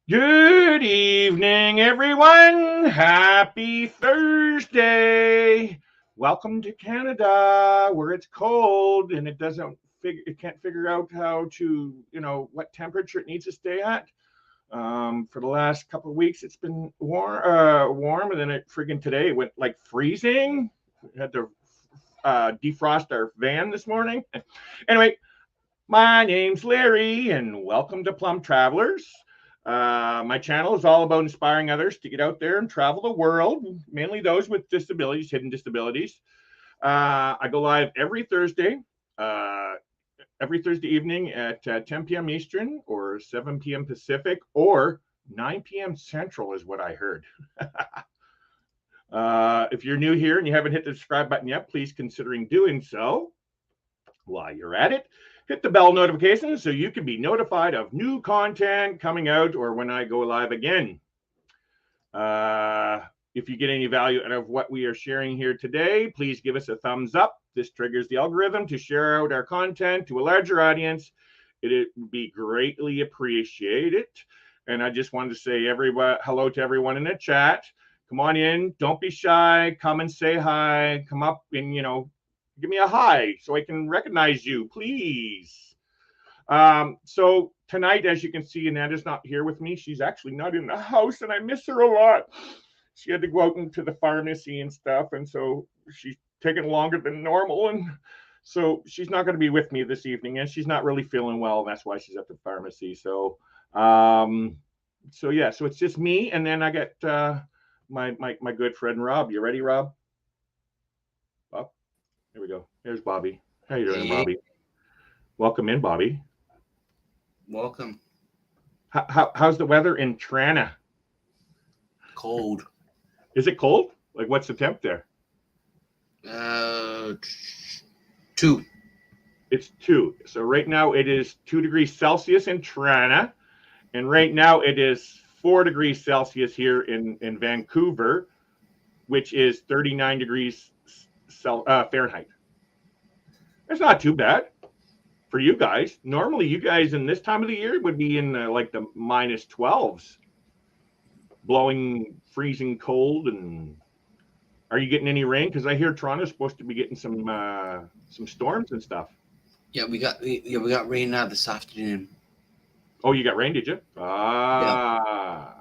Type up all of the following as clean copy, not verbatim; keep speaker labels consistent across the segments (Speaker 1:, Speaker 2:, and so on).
Speaker 1: Good evening, everyone. Happy Thursday. Welcome to Canada, where it's cold and it can't figure out how to, what temperature it needs to stay at. For the last couple of weeks, it's been warm, and then today it went like freezing. We had to defrost our van this morning. Anyway, my name's Larry, and welcome to Plum Travelers. My channel is all about inspiring others to get out there and travel the world, mainly those with disabilities, hidden disabilities. I go live uh, every Thursday evening at 10 p.m. Eastern or 7 p.m. Pacific or 9 p.m. Central is what I heard. If you're new here and you haven't hit the subscribe button yet, please considering doing so. While you're at it, hit the bell notification so you can be notified of new content coming out or when I go live again. If you get any value out of what we are sharing here today, please give us a thumbs up. This triggers the algorithm to share out our content to a larger audience. It would be greatly appreciated. And I just wanted to say hello to everyone in the chat. Come on in. Don't be shy. Come and say hi. Come up and, give me a hi so I can recognize you, please. So tonight, as you can see, Ananda's not here with me. She's actually not in the house, and I miss her a lot. She had to go out into the pharmacy and stuff, and so she's taking longer than normal, and so she's not going to be with me this evening, and she's not really feeling well, and that's why she's at the pharmacy. So yeah, so it's just me, and then I got my good friend Rob. You ready, Rob? Here we go. Here's Bobby. How you doing,
Speaker 2: Hey.
Speaker 1: Bobby? Welcome in, Bobby.
Speaker 2: Welcome.
Speaker 1: How's the weather in Trana?
Speaker 2: Cold.
Speaker 1: Is it cold? Like, what's the temp there?
Speaker 2: 2.
Speaker 1: It's 2. So right now it is 2 degrees Celsius in Trana, and right now it is 4 degrees Celsius here in Vancouver, which is 39 degrees Fahrenheit. It's not too bad for you guys. Normally, you guys in this time of the year would be in like the minus 12s, blowing freezing cold. And are you getting any rain? Because I hear Toronto's supposed to be getting some storms and stuff.
Speaker 2: Yeah, we got rain now this afternoon.
Speaker 1: Oh, you got rain, did you?
Speaker 2: Yeah.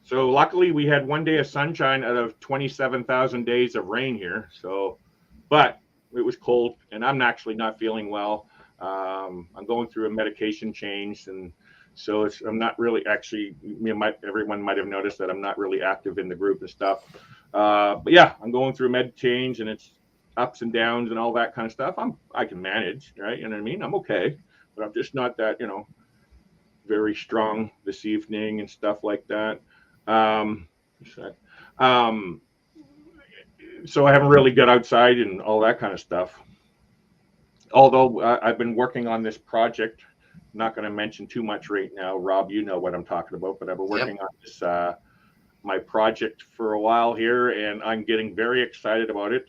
Speaker 1: So luckily we had one day of sunshine out of 27,000 days of rain here. So, but it was cold, and I'm actually not feeling well. I'm going through a medication change, and so I'm not really actually. Everyone might have noticed that I'm not really active in the group and stuff. But yeah, I'm going through a med change, and it's ups and downs and all that kind of stuff. I can manage, right? You know what I mean? I'm okay, but I'm just not that very strong this evening and stuff like that. So I haven't really got outside and all that kind of stuff. Although I've been working on this project, not going to mention too much right now. Rob, you know what I'm talking about, but I've been working on this my project for a while here, and I'm getting very excited about it.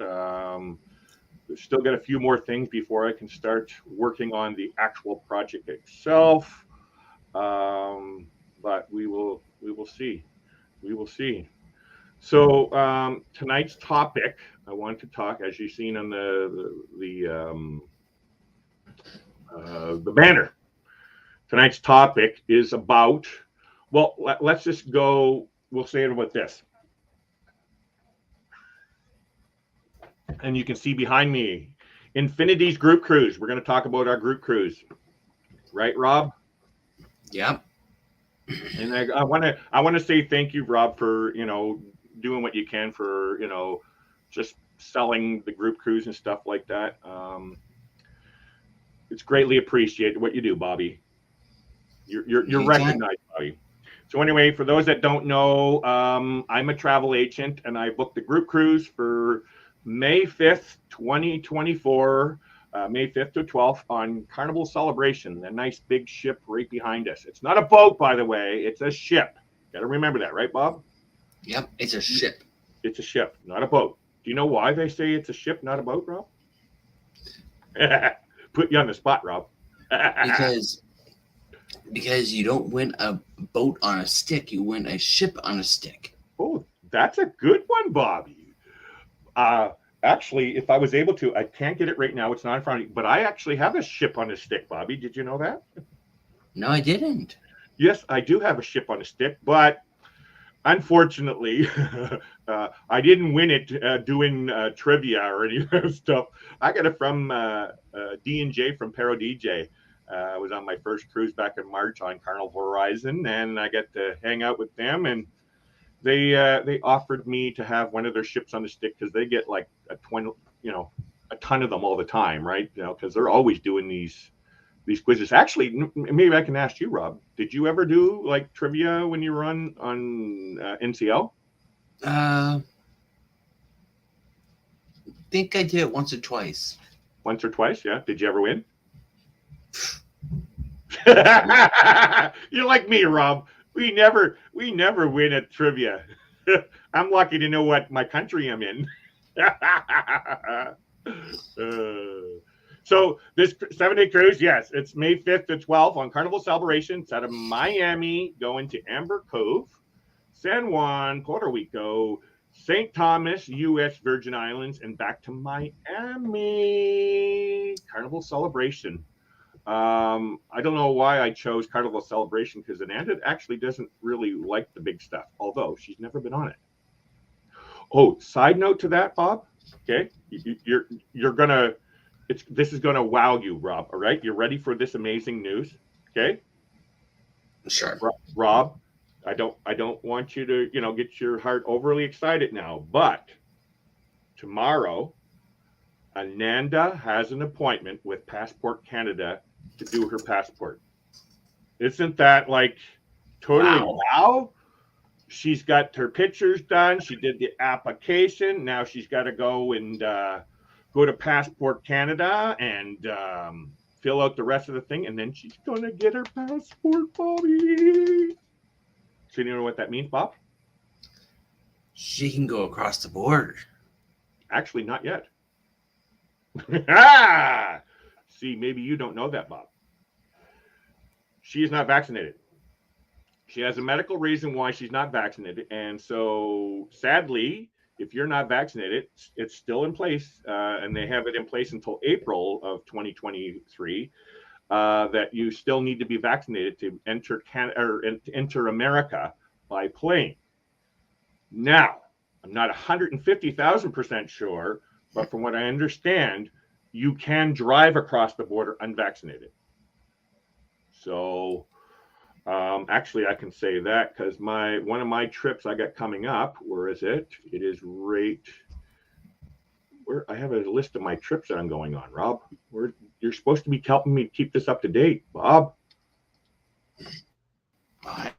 Speaker 1: Still got a few more things before I can start working on the actual project itself. But we will see. We will see. So tonight's topic, I want to talk, as you've seen on the banner. Tonight's topic is about. Well, let's just go. We'll say it about this. And you can see behind me, Infinities group cruise. We're going to talk about our group cruise, right, Rob?
Speaker 2: Yeah.
Speaker 1: And I want to say thank you, Rob, for doing what you can for just selling the group cruise and stuff like that. It's greatly appreciated what you do, Bobby. You're recognized, Bobby. So anyway, for those that don't know, I'm a travel agent, and I booked the group cruise for May 5th, 2024. May 5th to 12th on Carnival Celebration, the nice big ship right behind us. It's not a boat, by the way. It's a ship. Got to remember that, right, Bob?
Speaker 2: Yep, it's a ship.
Speaker 1: It's a ship, not a boat. Do you know why they say it's a ship, not a boat, Rob? Put you on the spot, Rob.
Speaker 2: Because Because you don't win a boat on a stick, you win a ship on a stick.
Speaker 1: Oh, that's a good one, Bobby. Uh, Actually, if I was able to, I can't get it right now. It's not in front of me, but I actually have a ship on a stick, Bobby. Did you know that?
Speaker 2: No, I didn't.
Speaker 1: Yes, I do have a ship on a stick, but unfortunately, I didn't win it doing trivia or any of that stuff. I got it from D&J from Pero DJ. I was on my first cruise back in March on Carnival Horizon, and I got to hang out with them. And they offered me to have one of their ships on the stick because they get like a ton of them all the time, right? Because they're always doing these quizzes. Actually, maybe I can ask you, Rob. Did you ever do like trivia when you were on NCL?
Speaker 2: Uh, think I did it once or twice.
Speaker 1: Once or twice, yeah. Did you ever win? You're like me, Rob. We never win at trivia. I'm lucky to know what my country I'm in. So this 7-day cruise, yes, it's May 5th to 12th on Carnival Celebration. It's out of Miami, going to Amber Cove, San Juan, Puerto Rico, St. Thomas, U.S. Virgin Islands, and back to Miami. Carnival Celebration. I don't know why I chose Carnival Celebration because Ananda actually doesn't really like the big stuff, although she's never been on it. Oh, side note to that, Bob. Okay, you're gonna this is gonna wow you, Rob. All right, you're ready for this amazing news. Okay,
Speaker 2: Sure.
Speaker 1: Rob, I don't want you to get your heart overly excited now, but tomorrow Ananda has an appointment with Passport Canada to do her passport. Isn't that like totally
Speaker 2: Wow.
Speaker 1: wow? She's got her pictures done. She did the application. Now she's got to go and go to Passport Canada and fill out the rest of the thing, and then she's gonna get her passport, Bobby. So you know what that means, Bob?
Speaker 2: She can go across the border.
Speaker 1: Actually, not yet. Ah! See, maybe you don't know that, Bob. She is not vaccinated. She has a medical reason why she's not vaccinated, and so sadly, if you're not vaccinated, it's still in place, and they have it in place until April of 2023. That you still need to be vaccinated to enter Canada or to enter America by plane. Now, I'm not 150,000% sure, but from what I understand, you can drive across the border unvaccinated. So actually, I can say that because one of my trips I got coming up. Where is it? It is right where I have a list of my trips that I'm going on. Rob, where you're supposed to be helping me keep this up to date, Bob.
Speaker 2: I,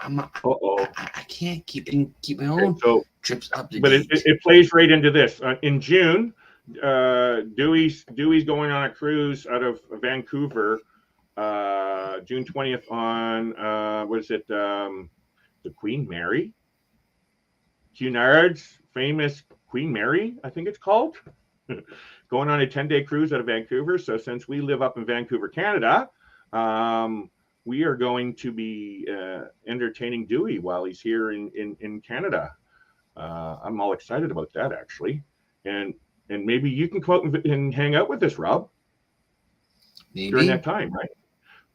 Speaker 1: Uh-oh.
Speaker 2: I can't keep my
Speaker 1: Okay,
Speaker 2: own
Speaker 1: so,
Speaker 2: trips up to
Speaker 1: but it,
Speaker 2: date.
Speaker 1: it plays right into this. In June, Dewey's going on a cruise out of Vancouver, June 20th on what is it? The Queen Mary, Cunard's famous Queen Mary, I think it's called. Going on a 10-day cruise out of Vancouver. So since we live up in Vancouver, Canada, we are going to be entertaining Dewey while he's here in Canada. I'm all excited about that, actually. And maybe you can come out and hang out with us, Rob, during
Speaker 2: Maybe.
Speaker 1: that time, right?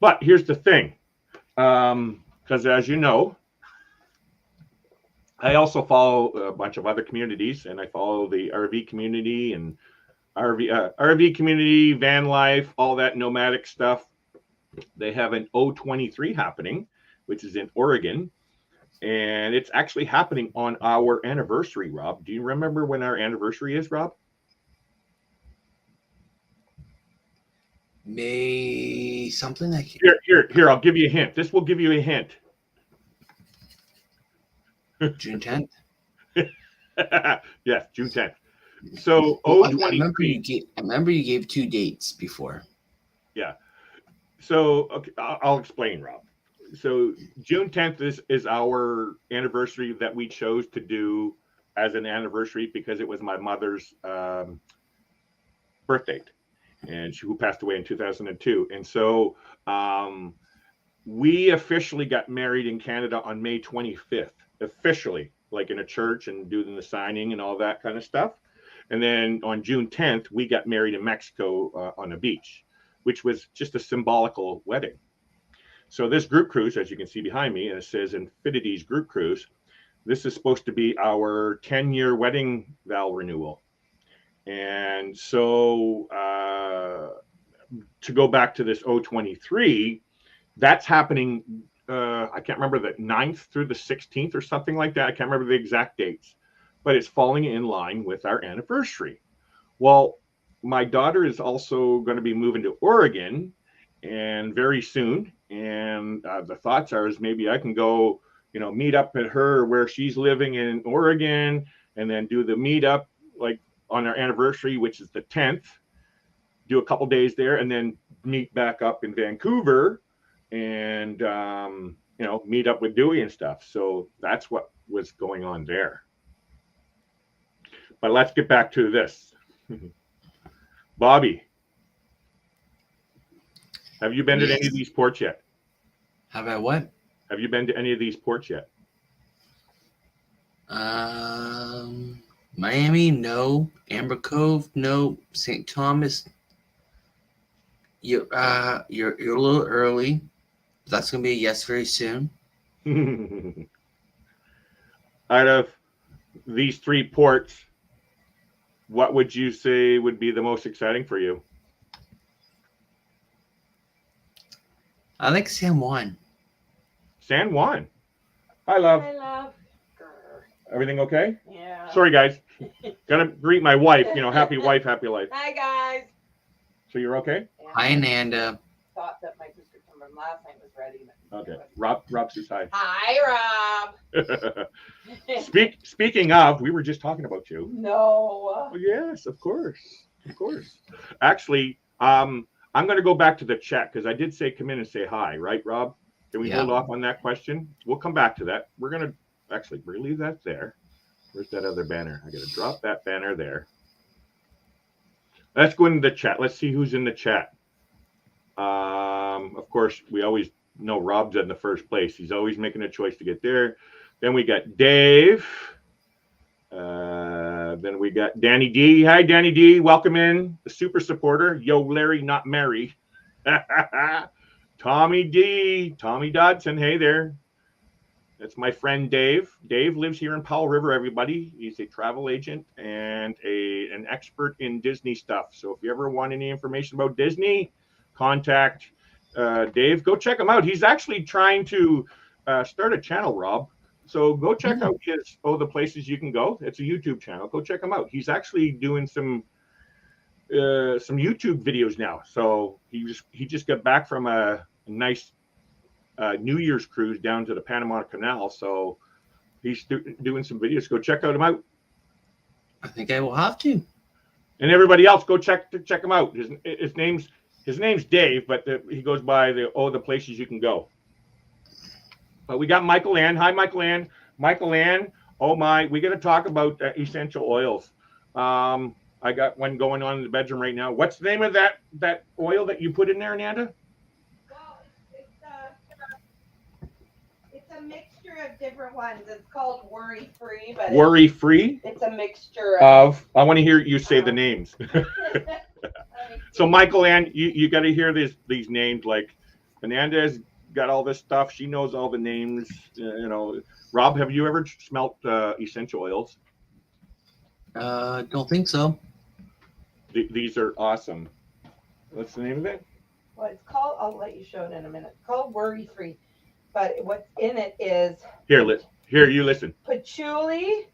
Speaker 1: But here's the thing. Because as you know, I also follow a bunch of other communities, and I follow the RV community and RV community, van life, all that nomadic stuff. They have an O23 happening, which is in Oregon, and it's actually happening on our anniversary. Rob, do you remember when our anniversary is, Rob?
Speaker 2: May something like
Speaker 1: Here. I'll give you a hint. This will give you a hint.
Speaker 2: June 10th.
Speaker 1: Yes, June 10th. So
Speaker 2: Well, I remember
Speaker 1: O23.
Speaker 2: I remember you gave 2 dates before.
Speaker 1: Yeah. So okay, I'll explain, Rob. So June 10th is our anniversary that we chose to do as an anniversary because it was my mother's birth date, and who passed away in 2002. And so we officially got married in Canada on May 25th, officially, like in a church and doing the signing and all that kind of stuff. And then on June 10th, we got married in Mexico on a beach, which was just a symbolical wedding. So this group cruise, as you can see behind me, and it says Infinities group cruise, this is supposed to be our 10-year wedding vow renewal. And so to go back to this 023, that's happening, I can't remember, the 9th through the 16th or something like that. I can't remember the exact dates, but it's falling in line with our anniversary. Well, my daughter is also going to be moving to Oregon and very soon. And the thoughts are is maybe I can go, meet up at her where she's living in Oregon and then do the meetup like on our anniversary, which is the 10th, do a couple days there and then meet back up in Vancouver and, meet up with Dewey and stuff. So that's what was going on there. But let's get back to this. Bobby, have you been to any of these ports yet?
Speaker 2: Have I what?
Speaker 1: Have you been to any of these ports yet?
Speaker 2: Miami, no. Amber Cove, no. St. Thomas, you're a little early. That's gonna be a yes very soon.
Speaker 1: Out of these 3 ports, what would you say would be the most exciting for you?
Speaker 2: I think San Juan.
Speaker 1: San Juan. Hi, love.
Speaker 3: Hi, love.
Speaker 1: Everything okay?
Speaker 3: Yeah.
Speaker 1: Sorry, guys. Gotta greet my wife. Happy wife, happy life.
Speaker 3: Hi, guys.
Speaker 1: So you're okay?
Speaker 3: Yeah.
Speaker 2: Hi, Nanda.
Speaker 3: Thought that my prescription from last night was ready.
Speaker 1: Okay. Rob says hi.
Speaker 3: Hi, Rob.
Speaker 1: Speaking of, we were just talking about you.
Speaker 3: No.
Speaker 1: Oh, yes, of course. Of course. Actually, I'm going to go back to the chat because I did say come in and say hi, right, Rob? Can we hold off on that question? We'll come back to that. We're going to actually leave that there. Where's that other banner? I got to drop that banner there. Let's go into the chat. Let's see who's in the chat. Of course, we always know Rob's in the first place. He's always making a choice to get there. Then we got Dave. Then we got Danny D. Hi, Danny D. Welcome in. The super supporter. Yo, Larry, not Mary. Tommy D. Tommy Dodson. Hey there. That's my friend Dave. Dave lives here in Powell River, everybody. He's a travel agent and an expert in Disney stuff. So if you ever want any information about Disney, contact Dave. Go check him out. He's actually trying to start a channel, Rob. So go check out his the places you can go. It's a YouTube channel. Go check him out. He's actually doing some YouTube videos now. So he just got back from a nice New Year's cruise down to the Panama Canal. So he's doing some videos. Go check him out.
Speaker 2: I think I will have to.
Speaker 1: And everybody else, go check him out. His name's Dave, but he goes by the places you can go. But we got Michael Ann. Hi, Michael Ann. Michael Ann. Oh my, we got to talk about essential oils. I got one going on in the bedroom right now. What's the name of that oil that you put in there, Nanda?
Speaker 3: Well, it's a mixture of different ones. It's called Worry Free, but
Speaker 1: Worry Free.
Speaker 3: It's a mixture
Speaker 1: of. I want to hear you say the names. So Michael Ann, you got to hear these names. Like Fernandez got all this stuff. She knows all the names. Rob, have you ever smelt essential oils?
Speaker 2: Don't think so.
Speaker 1: These are awesome. What's the name of it?
Speaker 3: Well, it's called. I'll let you show it in a minute. It's called Worry Free, but what's in it is
Speaker 1: here. You listen.
Speaker 3: Patchouli.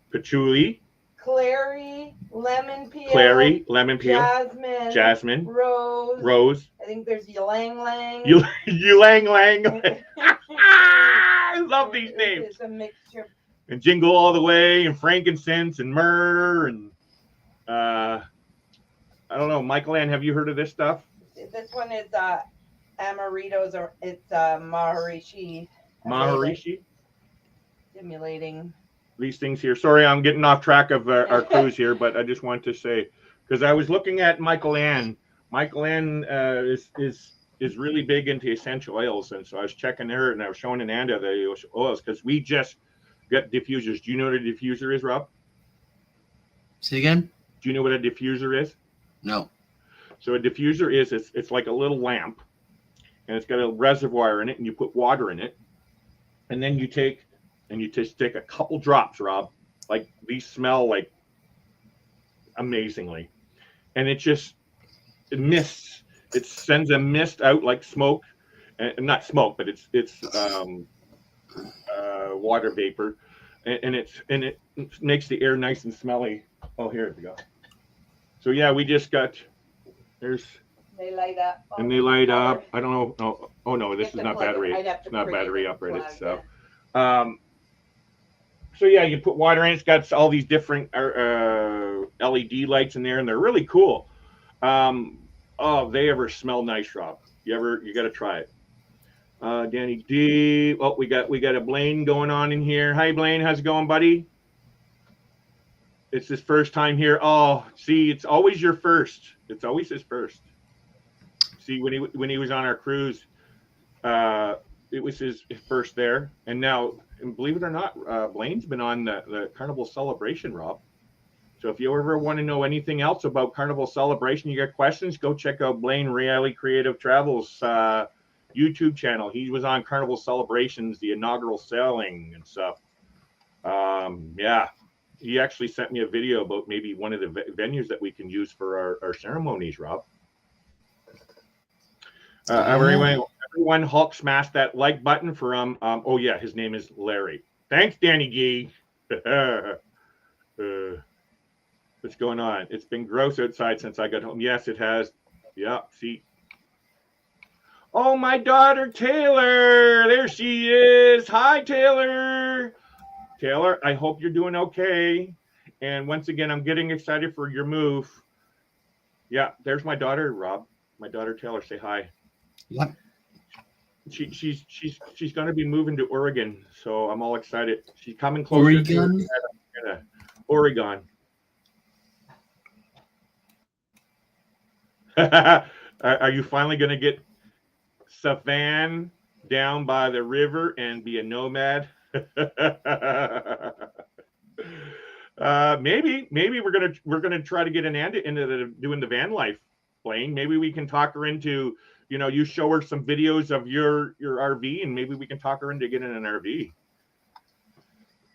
Speaker 3: Clary, lemon peel,
Speaker 1: jasmine,
Speaker 3: rose. I think there's ylang lang.
Speaker 1: Ylang lang. I love these names.
Speaker 3: It's a mixture.
Speaker 1: And Jingle All the Way, and frankincense, and myrrh, and I don't know. Michael Ann, have you heard of this stuff?
Speaker 3: This one is Amaritos, or it's Maharishi.
Speaker 1: Maharishi.
Speaker 3: Stimulating.
Speaker 1: These things here. Sorry, I'm getting off track of our cruise here, but I just want to say, because I was looking at Michael Ann. Michael Ann is is really big into essential oils, and so I was checking her, and I was showing Ananda the oils because we just got diffusers. Do you know what a diffuser is, Rob?
Speaker 2: Say again?
Speaker 1: Do you know what a diffuser is?
Speaker 2: No.
Speaker 1: So a diffuser is it's like a little lamp, and it's got a reservoir in it, and you put water in it, and then you take and you just take a couple drops, Rob. Like these smell like amazingly, and it mists. It sends a mist out like smoke, and not smoke, but it's water vapor, and it makes the air nice and smelly. Oh, here we go. So yeah, we just got there's
Speaker 3: They light up.
Speaker 1: and they light up. I don't know. No, oh no, this is not battery.
Speaker 3: It's
Speaker 1: not battery operated. So, so yeah, you put water in. It's got all these different LED lights in there, and they're really cool. Oh, they ever smell nice, Rob? You got to try it. Danny D. Oh, we got a Blaine going on in here. Hi, Blaine. How's it going, buddy? It's his first time here. Oh, see, it's always your first. It's always his first. See, when he was on our cruise, it was his first there, and now, and believe it or not, Blaine's been on the Carnival Celebration, Rob. So if you ever want to know anything else about Carnival Celebration, you got questions, go check out Blaine Reilly Creative Travels YouTube channel. He was on Carnival Celebrations, the inaugural sailing and stuff. Yeah, he actually sent me a video about maybe one of the venues that we can use for our ceremonies, Rob. Everyone Hulk smash that like button for oh yeah, his name is Larry. Thanks, Danny Gee. What's going on? It's been gross outside since I got home. Yes, it has. Yeah, see. Oh, my daughter Taylor. There she is. Hi, Taylor. Taylor, I hope you're doing okay. And once again, I'm getting excited for your move. Yeah, there's my daughter, Rob. My daughter Taylor. Say hi.
Speaker 2: Yep.
Speaker 1: She's going to be moving to Oregon, so I'm all excited. She's coming closer to Oregon. Are you finally going to get Savan down by the river and be a nomad? Maybe we're gonna try to get Ananda into doing the van life, Blaine. Maybe we can talk her into, you show her some videos of your RV, and maybe we can talk her into getting an RV.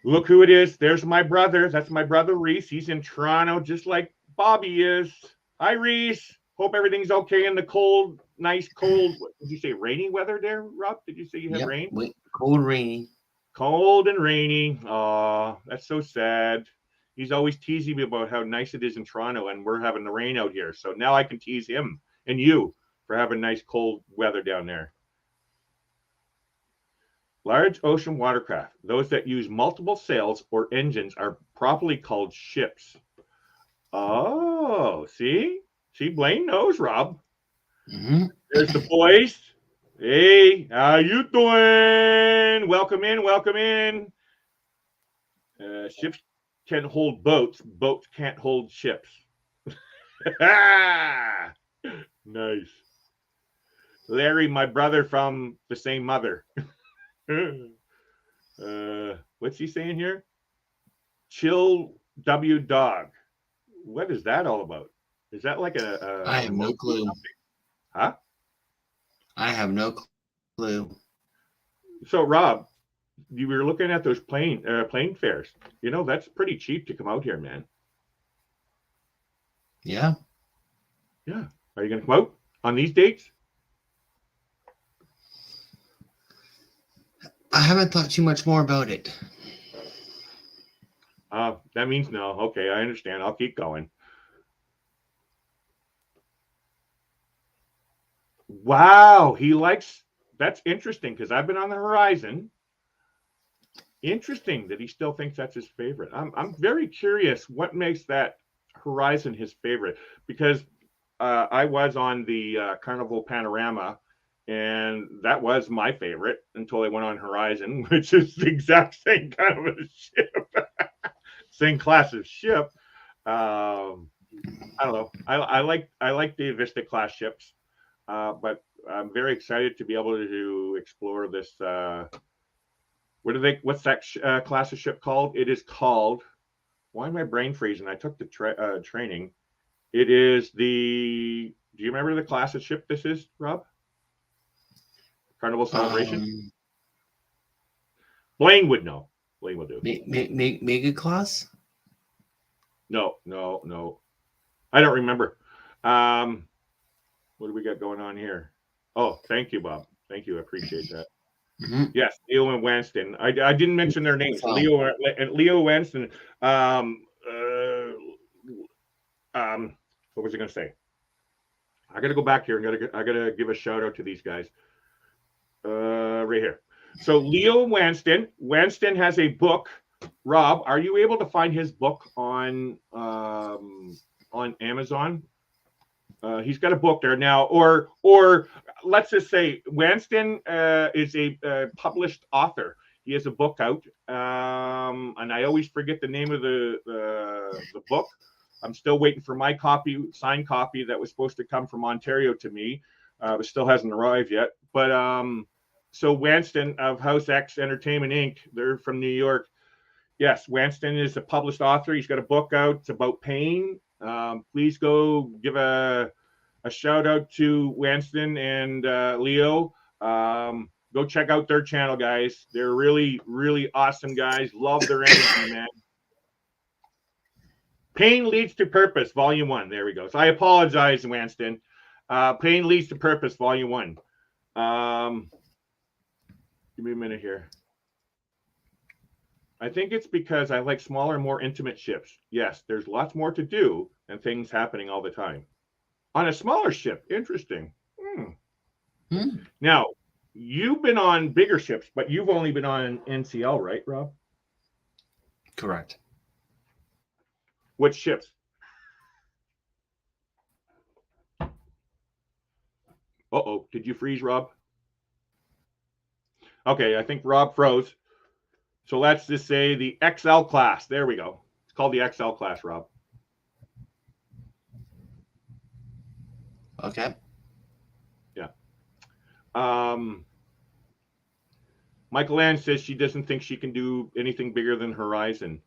Speaker 1: Look who it is. There's my brother. That's my brother Reese. He's in Toronto, just like Bobby is. Hi, Reese. Hope everything's okay in the cold, nice cold. What did you say? Rainy weather there, Rob? Did you say you had rain?
Speaker 2: Cold, rainy.
Speaker 1: Cold and rainy. Oh, that's so sad. He's always teasing me about how nice it is in Toronto, and we're having the rain out here. So now I can tease him and you for having nice cold weather down there. Large ocean watercraft, those that use multiple sails or engines, are properly called ships. Oh, see, Blaine knows, Rob.
Speaker 2: Mm-hmm.
Speaker 1: There's the boys. Hey, how you doing? Welcome in. Ships can hold boats. Boats can't hold ships. Nice. Larry, my brother from the same mother. What's he saying here? Chill W dog. What is that all about? Is that like
Speaker 2: I have no clue.
Speaker 1: Huh?
Speaker 2: I have no clue.
Speaker 1: So, Rob, you were looking at those plane fares. That's pretty cheap to come out here, man.
Speaker 2: Yeah.
Speaker 1: Yeah. Are you going to come out on these dates?
Speaker 2: I haven't thought too much more about it.
Speaker 1: That means no. Okay, I understand. I'll keep going. Wow, that's interesting because I've been on the Horizon. Interesting that he still thinks that's his favorite. I'm very curious what makes that Horizon his favorite, because I was on the Carnival Panorama, and that was my favorite until I went on Horizon, which is the exact same kind of a ship, same class of ship. I don't know. I like the Vista class ships, but I'm very excited to be able to explore this. What's that class of ship called? It is called. Why am I brain freezing? I took the training. It is the. Do you remember the class of ship this is, Rob? Carnival Celebration. Blaine would know. Blaine will do.
Speaker 2: Mega class?
Speaker 1: No. I don't remember. What do we got going on here? Oh, thank you, Bob. Thank you. I appreciate that. Mm-hmm. Yes, Leo and Wanston. I didn't mention their names. Wow. Leo Wanston. What was I going to say? I got to go back here and I got to give a shout out to these guys. Right here. So Leo Wanston. Wanston has a book. Rob, are you able to find his book on Amazon? He's got a book there now, or let's just say Wanston is a published author. He has a book out, and I always forget the name of the book. I'm still waiting for my signed copy that was supposed to come from Ontario to me. It still hasn't arrived yet. But so Wanston of House X Entertainment Inc., they're from New York. Yes, Wanston is a published author. He's got a book out. It's about pain. Please go give a shout out to Wanston and Leo. Go check out their channel, guys. They're really, really awesome guys. Love their energy, man. Pain Leads to Purpose, Volume 1. There we go. So I apologize, Wanston. Pain Leads to Purpose, Volume 1. Give me a minute here. I think it's because I like smaller, more intimate ships. Yes, there's lots more to do and things happening all the time. On a smaller ship, interesting. Now, you've been on bigger ships, but you've only been on NCL, right, Rob?
Speaker 2: Correct.
Speaker 1: Which ships? Uh-oh, did you freeze, Rob? Okay, I think Rob froze. So let's just say the XL class. There we go. It's called the XL class, Rob.
Speaker 2: Okay.
Speaker 1: Yeah. Michael Ann says she doesn't think she can do anything bigger than Horizon.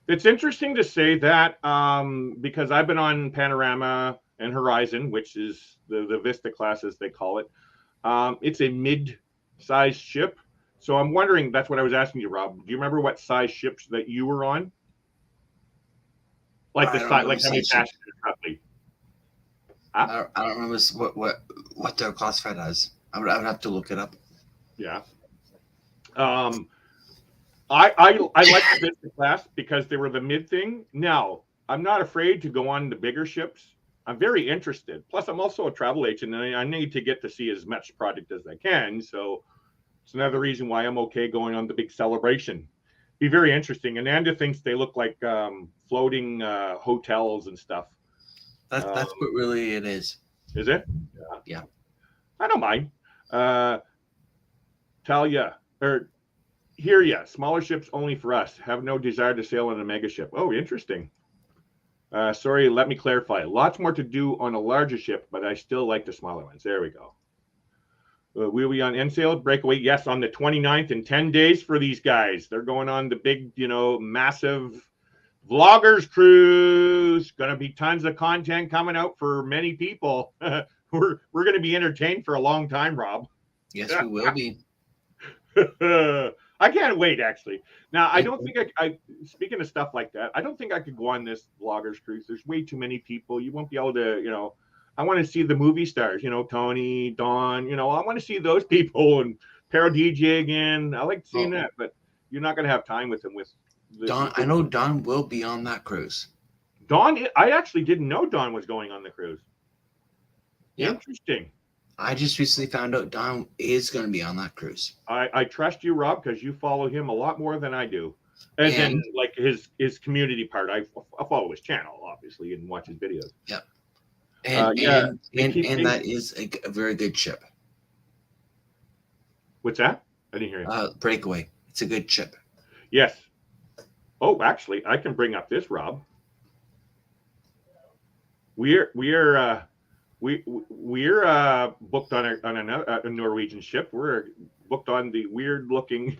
Speaker 1: It's interesting to say that because I've been on Panorama and Horizon, which is the Vista class, as they call it. It's a mid-sized ship. So I'm wondering, that's what I was asking you, Rob. Do you remember what size ships that you were on? Like the size, like how many passengers roughly?
Speaker 2: Huh? I don't remember what they're classified as. I would have to look it up.
Speaker 1: Yeah. I like the business class because they were the mid thing. Now, I'm not afraid to go on the bigger ships. I'm very interested. Plus, I'm also a travel agent, and I need to get to see as much product as I can. So it's another reason why I'm okay going on the big celebration. Be very interesting. And Amanda thinks they look like floating hotels and stuff.
Speaker 2: That's what really it is.
Speaker 1: Is it?
Speaker 2: Yeah.
Speaker 1: I don't mind. Talia, or hear ya. Smaller ships only for us. Have no desire to sail on a mega ship. Oh, interesting. Sorry, let me clarify. Lots more to do on a larger ship, but I still like the smaller ones. There we go. We'll be on NCL breakaway. Yes, on the 29th in 10 days for these guys. They're going on the big, massive vloggers cruise. Going to be tons of content coming out for many people. We're going to be entertained for a long time, Rob.
Speaker 2: Yes, we will be.
Speaker 1: I can't wait, actually. Now, I don't think I speaking of stuff like that, I don't think I could go on this vloggers cruise. There's way too many people. You won't be able to, I want to see the movie stars, Tony, Don, I want to see those people and Pero DJ again. I like seeing that, but you're not going to have time with them.
Speaker 2: Don, I know Don will be on that cruise.
Speaker 1: Don, I actually didn't know Don was going on the cruise. Yeah. Interesting.
Speaker 2: I just recently found out Don is going to be on that cruise.
Speaker 1: I trust you, Rob, because you follow him a lot more than I do. As in, like, his community part. I follow his channel, obviously, and watch his videos.
Speaker 2: Yeah. And that is a very good ship.
Speaker 1: What's that? I didn't hear you.
Speaker 2: Breakaway. It's a good ship.
Speaker 1: Yes. Oh, actually, I can bring up this, Rob. We're we're booked on a Norwegian ship. We're booked on the weird looking.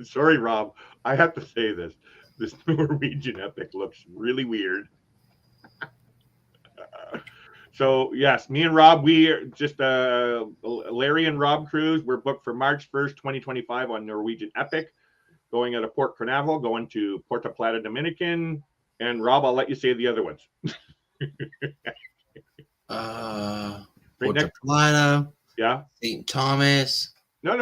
Speaker 1: Sorry, Rob, I have to say this. This Norwegian Epic looks really weird. So yes, me and Rob, we are just Larry and Rob cruise. We're booked for March 1st, 2025 on Norwegian Epic, going out of Port Canaveral, going to Puerto Plata, Dominican. And Rob, I'll let you say the other ones.
Speaker 2: Puerto Plata.
Speaker 1: Yeah.
Speaker 2: St. Thomas.
Speaker 1: No.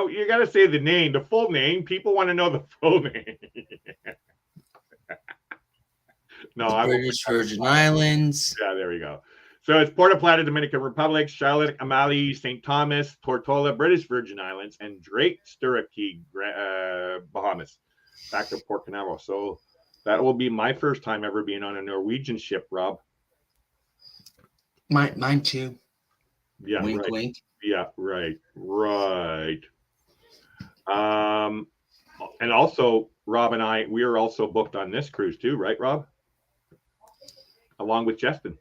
Speaker 1: You got to say the name, the full name. People want to know the full name. No,
Speaker 2: the British Virgin Islands.
Speaker 1: Yeah, there we go. So it's Puerto Plata, Dominican Republic, Charlotte, Amalie, St. Thomas, Tortola, British Virgin Islands, and Drake, Stirrup Key, Bahamas, back to Port Canaveral. So that will be my first time ever being on a Norwegian ship, Rob.
Speaker 2: Mine too.
Speaker 1: Yeah,
Speaker 2: wink,
Speaker 1: right.
Speaker 2: Wink.
Speaker 1: Yeah, right. And also, Rob and I, we are also booked on this cruise too, right, Rob? Along with Justin.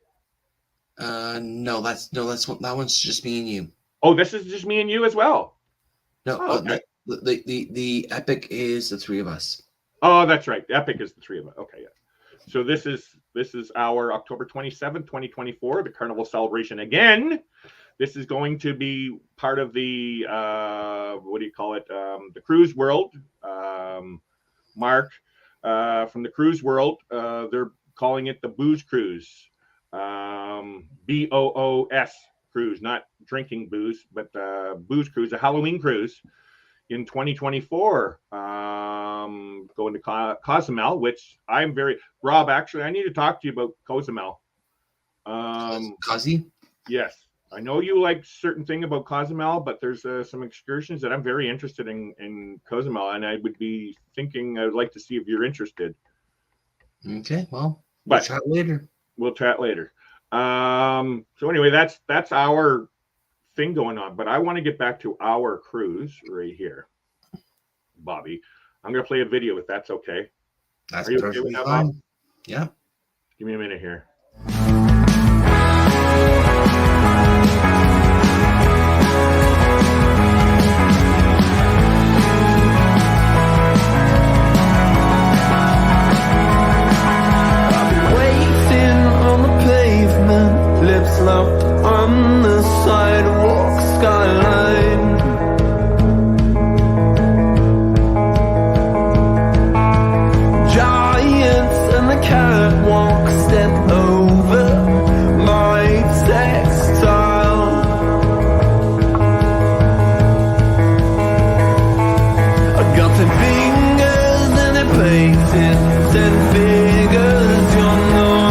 Speaker 2: No, that one's just me and you.
Speaker 1: Oh, this is just me and you as well.
Speaker 2: No, okay. The Epic is the three of us.
Speaker 1: Oh, that's right. The Epic is the three of us. Okay, yeah. So this is our October 27th, 2024, the Carnival celebration again. This is going to be part of the what do you call it? The Cruise World. Mark from the Cruise World. They're calling it the Booze Cruise. BOOS cruise, not drinking booze, but booze cruise, a Halloween cruise in 2024. Going to Cozumel, which I'm very Rob. Actually, I need to talk to you about Cozumel.
Speaker 2: Cozzy?
Speaker 1: Yes, I know you like certain thing about Cozumel, but there's some excursions that I'm very interested in Cozumel, and I would be thinking I would like to see if you're interested.
Speaker 2: Okay, well, we'll chat later.
Speaker 1: We'll chat later. So anyway, that's our thing going on. But I want to get back to our cruise right here, Bobby. I'm going to play a video if that's okay.
Speaker 2: That's perfectly fine. Yeah.
Speaker 1: Give me a minute here.
Speaker 4: Lips locked on the sidewalk skyline. Giants and the catwalk step over my textile. I got 10 fingers and they painted 10 figures, your number.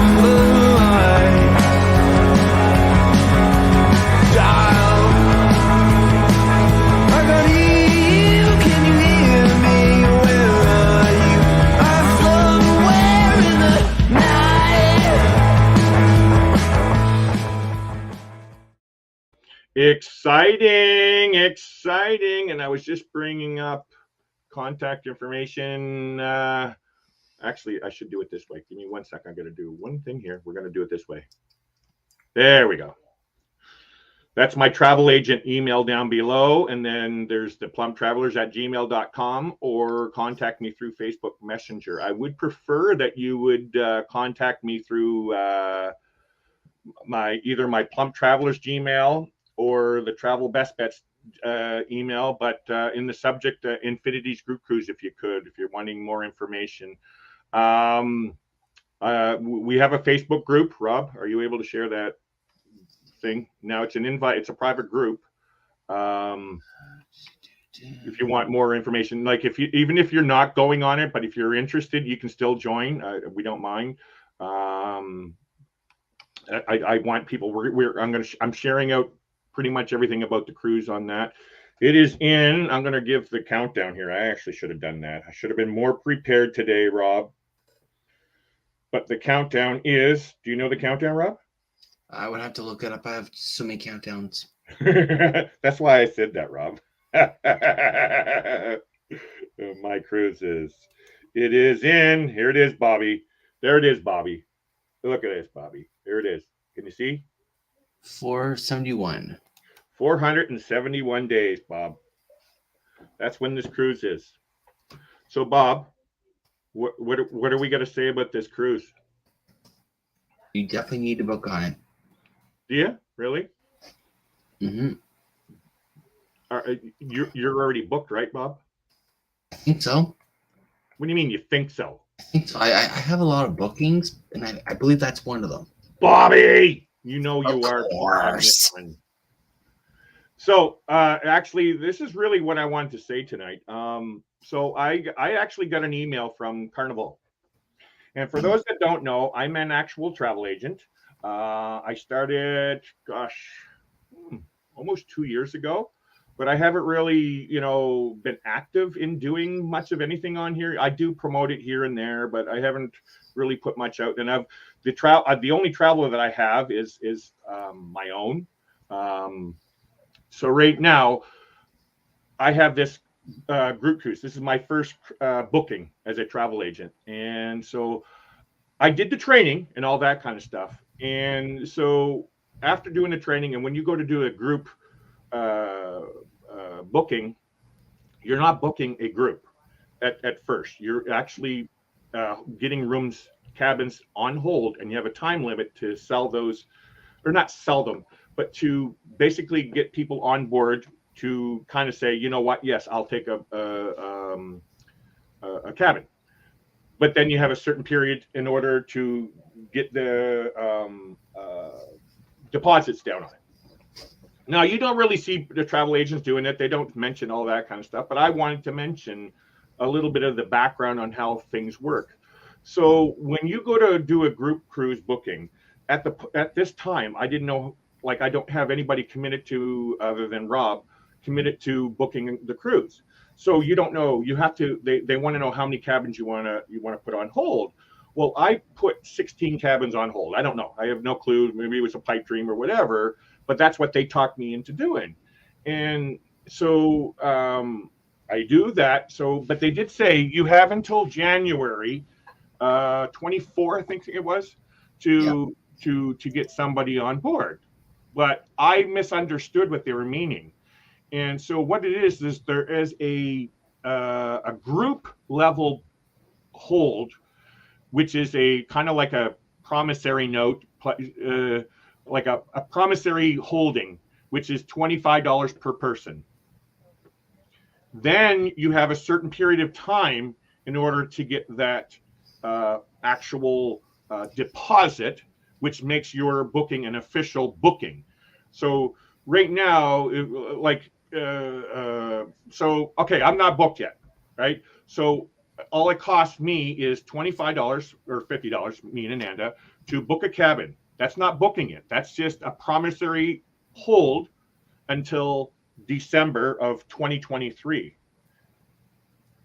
Speaker 1: Exciting. And I was just bringing up contact information. Actually, I should do it this way. Give me 1 second. I'm going to do one thing here. We're going to do it this way. There we go. That's my travel agent email down below. And then there's the plumptravelers@gmail.com, or contact me through Facebook Messenger. I would prefer that you would contact me through either my Plump Travelers Gmail or the Travel Best Bets email, but in the subject, Infinities Group Cruise, if you could, if you're wanting more information. We have a Facebook group. Rob, are you able to share that thing? Now it's an invite. It's a private group. If you want more information, like even if you're not going on it, but if you're interested, you can still join. We don't mind. I want people. I'm sharing out pretty much everything about the cruise on that. It is in. I'm going to give the countdown here. I actually should have done that. I should have been more prepared today, Rob. But the countdown is. Do you know the countdown, Rob?
Speaker 2: I would have to look it up. I have so many countdowns.
Speaker 1: That's why I said that, Rob. My cruise is. It is in. Here it is, Bobby. There it is, Bobby. Look at this, Bobby. There it is. Can you see?
Speaker 2: 471.
Speaker 1: 471 days, Bob. That's when this cruise is. So, Bob, what are we going to say about this cruise?
Speaker 2: You definitely need to book on it.
Speaker 1: Do you really?
Speaker 2: Mm-hmm.
Speaker 1: You're already booked, right, Bob?
Speaker 2: I think so.
Speaker 1: What do you mean you think so?
Speaker 2: I think so. I have a lot of bookings, and I believe that's one of them.
Speaker 1: Bobby, you know you
Speaker 2: Of
Speaker 1: are.
Speaker 2: course.
Speaker 1: So, actually, this is really what I wanted to say tonight. So I actually got an email from Carnival. And for those that don't know, I'm an actual travel agent. I started, almost 2 years ago, but I haven't really, been active in doing much of anything on here. I do promote it here and there, but I haven't really put much out. And the only traveler that I have is my own. So right now, I have this group cruise. This is my first booking as a travel agent, and so I did the training and all that kind of stuff. And so after doing the training, and when you go to do a group booking, you're not booking a group at first. You're actually getting cabins on hold, and you have a time limit to sell those, or not sell them, but to basically get people on board to kind of say, you know what, yes, I'll take a cabin. But then you have a certain period in order to get the deposits down on it. Now, you don't really see the travel agents doing it. They don't mention all that kind of stuff. But I wanted to mention a little bit of the background on how things work. So when you go to do a group cruise booking, at this time, I didn't know, like I don't have anybody committed to, other than Rob, committed to booking the cruise. So you don't know. You have to. They want to know how many cabins you want to put on hold. Well, I put 16 cabins on hold. I don't know. I have no clue. Maybe it was a pipe dream or whatever. But that's what they talked me into doing. And so I do that. So, but they did say you have until January 24, I think it was, to get somebody on board. But I misunderstood what they were meaning. And so what it is there is a group level hold, which is a kind of like a promissory note, like a promissory holding, which is $25 per person. Then you have a certain period of time in order to get that actual deposit, which makes your booking an official booking. So right now, okay, I'm not booked yet, right? So all it costs me is $25 or $50, me and Ananda, to book a cabin. That's not booking it. That's just a promissory hold until December of 2023.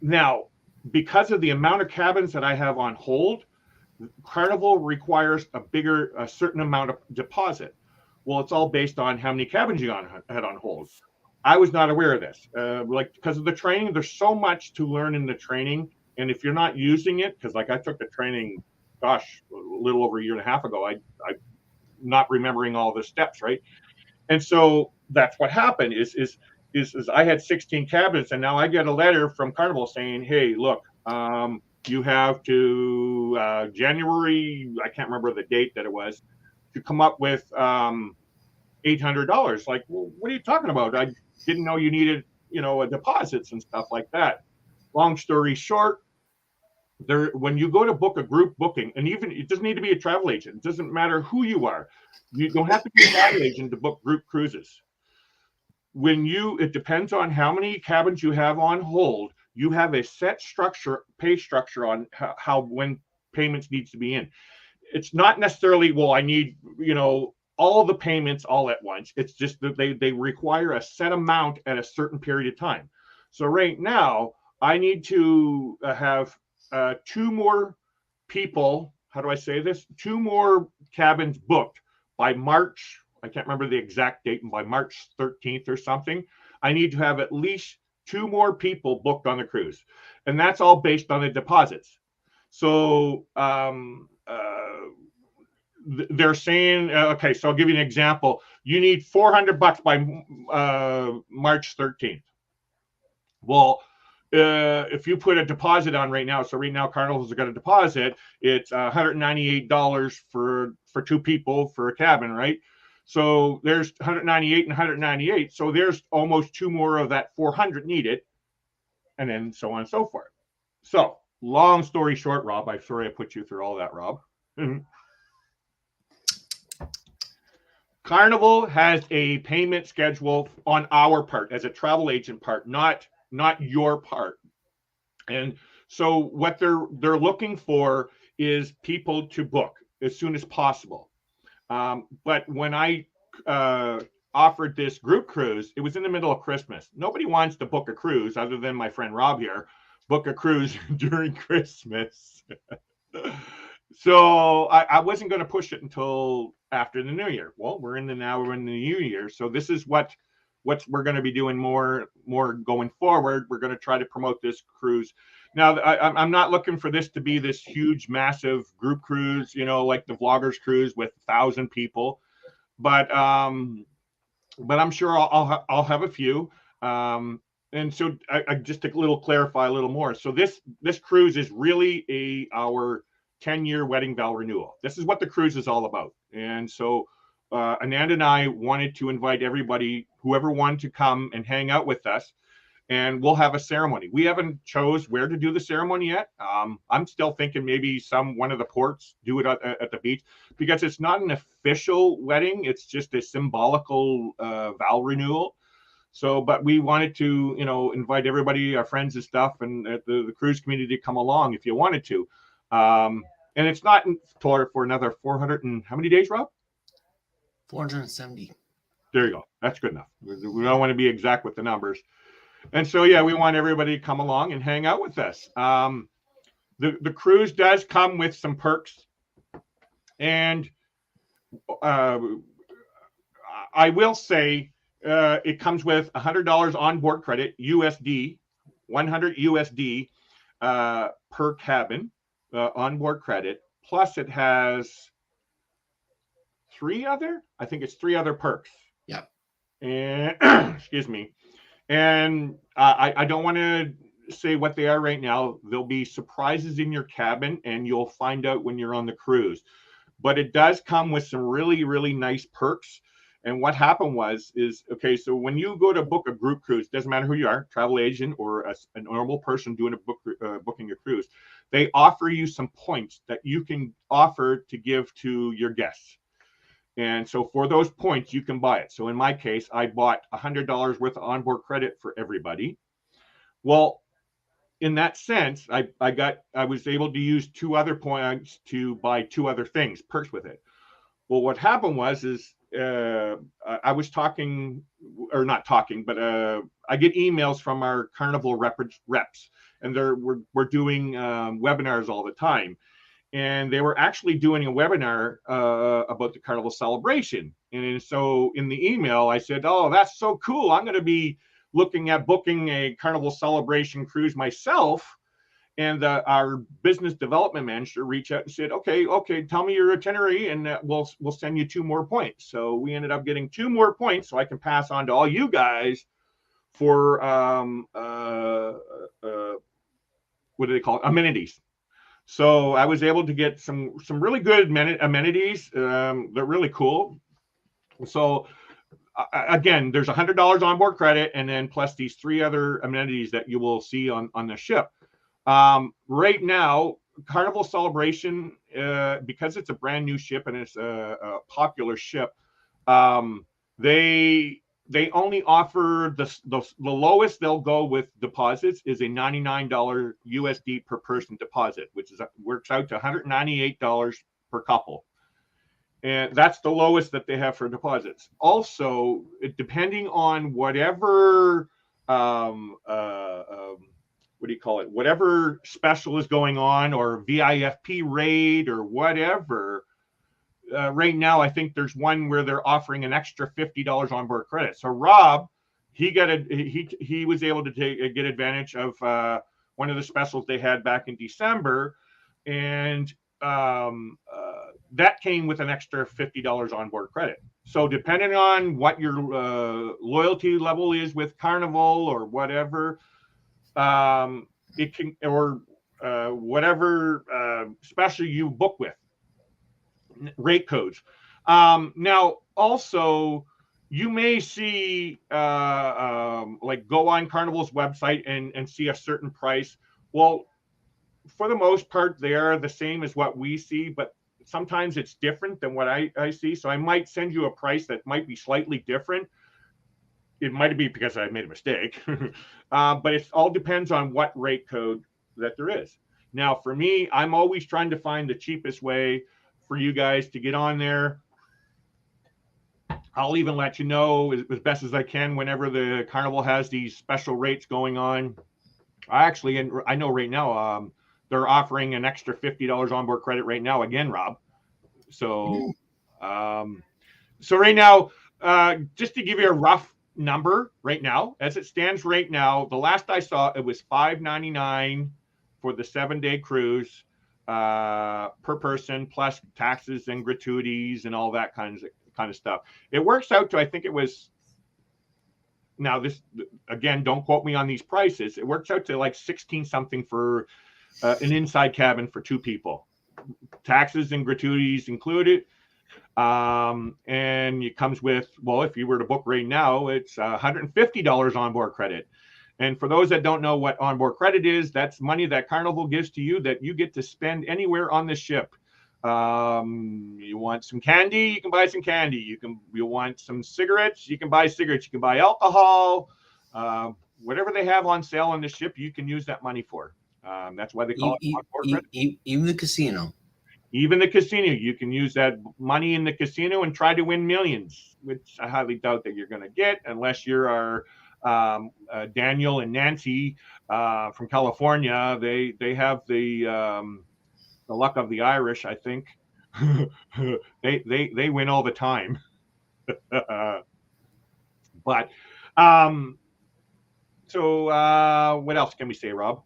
Speaker 1: Now, because of the amount of cabins that I have on hold, Carnival requires a certain amount of deposit. Well, it's all based on how many cabins you had on hold. I was not aware of this. Because of the training, there's so much to learn in the training. And if you're not using it, because like I took the training, a little over a year and a half ago, I not remembering all the steps, right? And so that's what happened is I had 16 cabins, and now I get a letter from Carnival saying, hey, look, you have to January, I can't remember the date that it was, to come up with $800. Like, well, what are you talking about? I didn't know you needed, deposits and stuff like that. Long story short, when you go to book a group booking, and even it doesn't need to be a travel agent, it doesn't matter who you are. You don't have to be a travel agent to book group cruises. It depends on how many cabins you have on hold. You have a set pay structure on when payments needs to be in. It's not necessarily, well, I need, all the payments all at once. It's just that they require a set amount at a certain period of time. So right now, I need to have 2 more people. How do I say this? 2 more cabins booked by March. I can't remember the exact date, and by March 13th or something, I need to have at least 2 more people booked on the cruise. And that's all based on the deposits. So they're saying, okay, so I'll give you an example. You need $400 by March 13th. Well, if you put a deposit on right now, so right now Carnival's got a deposit, it's $198 for two people for a cabin, right? So there's 198 and 198. So there's almost two more of that 400 needed, and then so on and so forth. So long story short, Rob, I'm sorry I put you through all that, Rob. Carnival has a payment schedule on our part as a travel agent part, not your part. And so what they're looking for is people to book as soon as possible. But when I offered this group cruise, it was in the middle of Christmas. Nobody wants to book a cruise other than my friend Rob here, book a cruise during Christmas. So I wasn't going to push it until after the New Year. Well, we're in the New Year. So this is what we're going to be doing more going forward. We're going to try to promote this cruise. Now, I'm not looking for this to be this huge, massive group cruise, like the Vloggers Cruise with 1,000 people. But I'm sure I'll have a few. And so just to clarify a little more. So this cruise is really our 10-year wedding vow renewal. This is what the cruise is all about. And so Ananda and I wanted to invite everybody, whoever wanted to come and hang out with us, and we'll have a ceremony. We haven't chose where to do the ceremony yet. I'm still thinking maybe one of the ports do it at the beach, because it's not an official wedding. It's just a symbolical vow renewal. So, but we wanted to, invite everybody, our friends and stuff, and the cruise community to come along if you wanted to. And it's not for another 400 and how many days, Rob?
Speaker 2: 470.
Speaker 1: There you go. That's good enough. We don't want to be exact with the numbers. And so, yeah, we want everybody to come along and hang out with us. The cruise does come with some perks. And I will say it comes with $100 onboard credit, USD, 100 USD per cabin onboard credit. Plus it has three other perks.
Speaker 2: Yeah.
Speaker 1: And excuse me. And I don't want to say what they are right now. There'll be surprises in your cabin, and you'll find out when you're on the cruise. But it does come with some really, really nice perks. And what happened is, okay, so when you go to book a group cruise, doesn't matter who you are, travel agent or a normal person doing booking a cruise, they offer you some points that you can offer to give to your guests. And so for those points, you can buy it. So in my case, I bought $100 worth of onboard credit for everybody. Well, in that sense, I was able to use 2 other points to buy 2 other things, perks with it. Well, what happened is I was talking, or not talking, but I get emails from our Carnival reps, and we're doing webinars all the time. And they were actually doing a webinar about the Carnival celebration. And so in the email, I said, oh, that's so cool. I'm going to be looking at booking a Carnival celebration cruise myself. And our business development manager reached out and said, okay, tell me your itinerary, and we'll send you 2 more points. So we ended up getting 2 more points, so I can pass on to all you guys for what do they call it? Amenities. So I was able to get some really good amenities. They're really cool. So again, there's $100 onboard credit, and then plus these 3 other amenities that you will see on the ship. Right now, Carnival Celebration, because it's a brand new ship and it's a popular ship, they only offer the lowest they'll go with deposits is a $99 USD per person deposit, which works out to $198 per couple. And that's the lowest that they have for deposits. Also, depending on whatever what do you call it? Whatever special is going on, or VIFP rate or whatever. Right now, I think there's one where they're offering an extra $50 onboard credit. So Rob, he was able to get advantage of one of the specials they had back in December, and that came with an extra $50 onboard credit. So depending on what your loyalty level is with Carnival or whatever, it can, or whatever special you book with, rate codes. Now, also, you may see like go on Carnival's website and see a certain price. Well, for the most part, they are the same as what we see, but sometimes it's different than what I see. So I might send you a price that might be slightly different. It might be because I made a mistake, but it all depends on what rate code that there is. Now, for me, I'm always trying to find the cheapest way for you guys to get on there. I'll even let you know as best as I can whenever the Carnival has these special rates going on. And I know right now, they're offering an extra $50 onboard credit right now again, Rob. So, so right now, just to give you a rough number right now, as it stands right now, the last I saw, it was $5.99 for the 7-day cruise per person, plus taxes and gratuities and all that kind of stuff. It works out to, I think it was, now this, again, don't quote me on these prices. It works out to like 16 something for an inside cabin for 2 people, taxes and gratuities included. And it comes with, well, if you were to book right now, it's $150 onboard credit. And for those that don't know what onboard credit is, that's money that Carnival gives to you that you get to spend anywhere on the ship. You want some candy, you can buy some candy. You want some cigarettes, you can buy cigarettes. You can buy alcohol, whatever they have on sale on the ship, you can use that money for. That's why they call it onboard credit.
Speaker 2: Even the casino.
Speaker 1: Even the casino, you can use that money in the casino and try to win millions, which I highly doubt that you're going to get unless you're our Daniel and Nancy from California. They have the luck of the Irish, I think. they win all the time. But so what else can we say, Rob?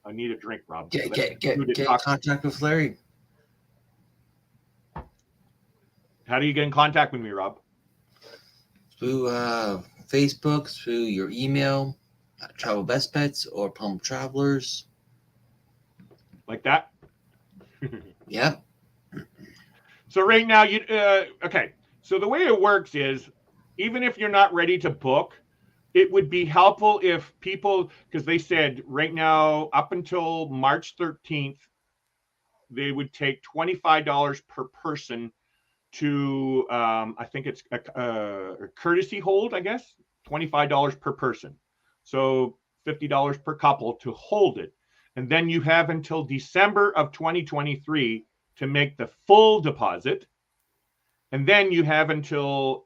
Speaker 1: I need a drink, Rob.
Speaker 2: Get in contact with Larry.
Speaker 1: How do you get in contact with me, Rob?
Speaker 2: Through Facebook, through your email, Travel Best Bets or Plum Travelers.
Speaker 1: Like that?
Speaker 2: Yep.
Speaker 1: So right now, okay. So the way it works is, even if you're not ready to book, it would be helpful if people, because they said right now, up until March 13th, they would take $25 per person to, I think it's a courtesy hold, I guess, $25 per person. So $50 per couple to hold it. And then you have until December of 2023 to make the full deposit. And then you have until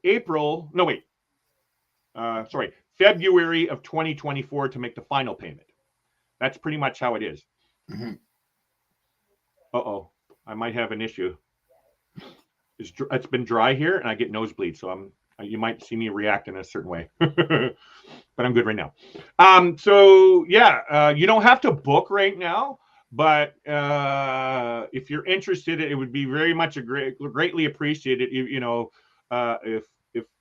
Speaker 1: February of 2024 to make the final payment. That's pretty much how it is.
Speaker 2: Mm-hmm.
Speaker 1: Uh-oh, I might have an issue. It's been dry here and I get nosebleeds, so you might see me react in a certain way. But I'm good right now. So yeah, you don't have to book right now, but if you're interested, it would be very much greatly appreciated if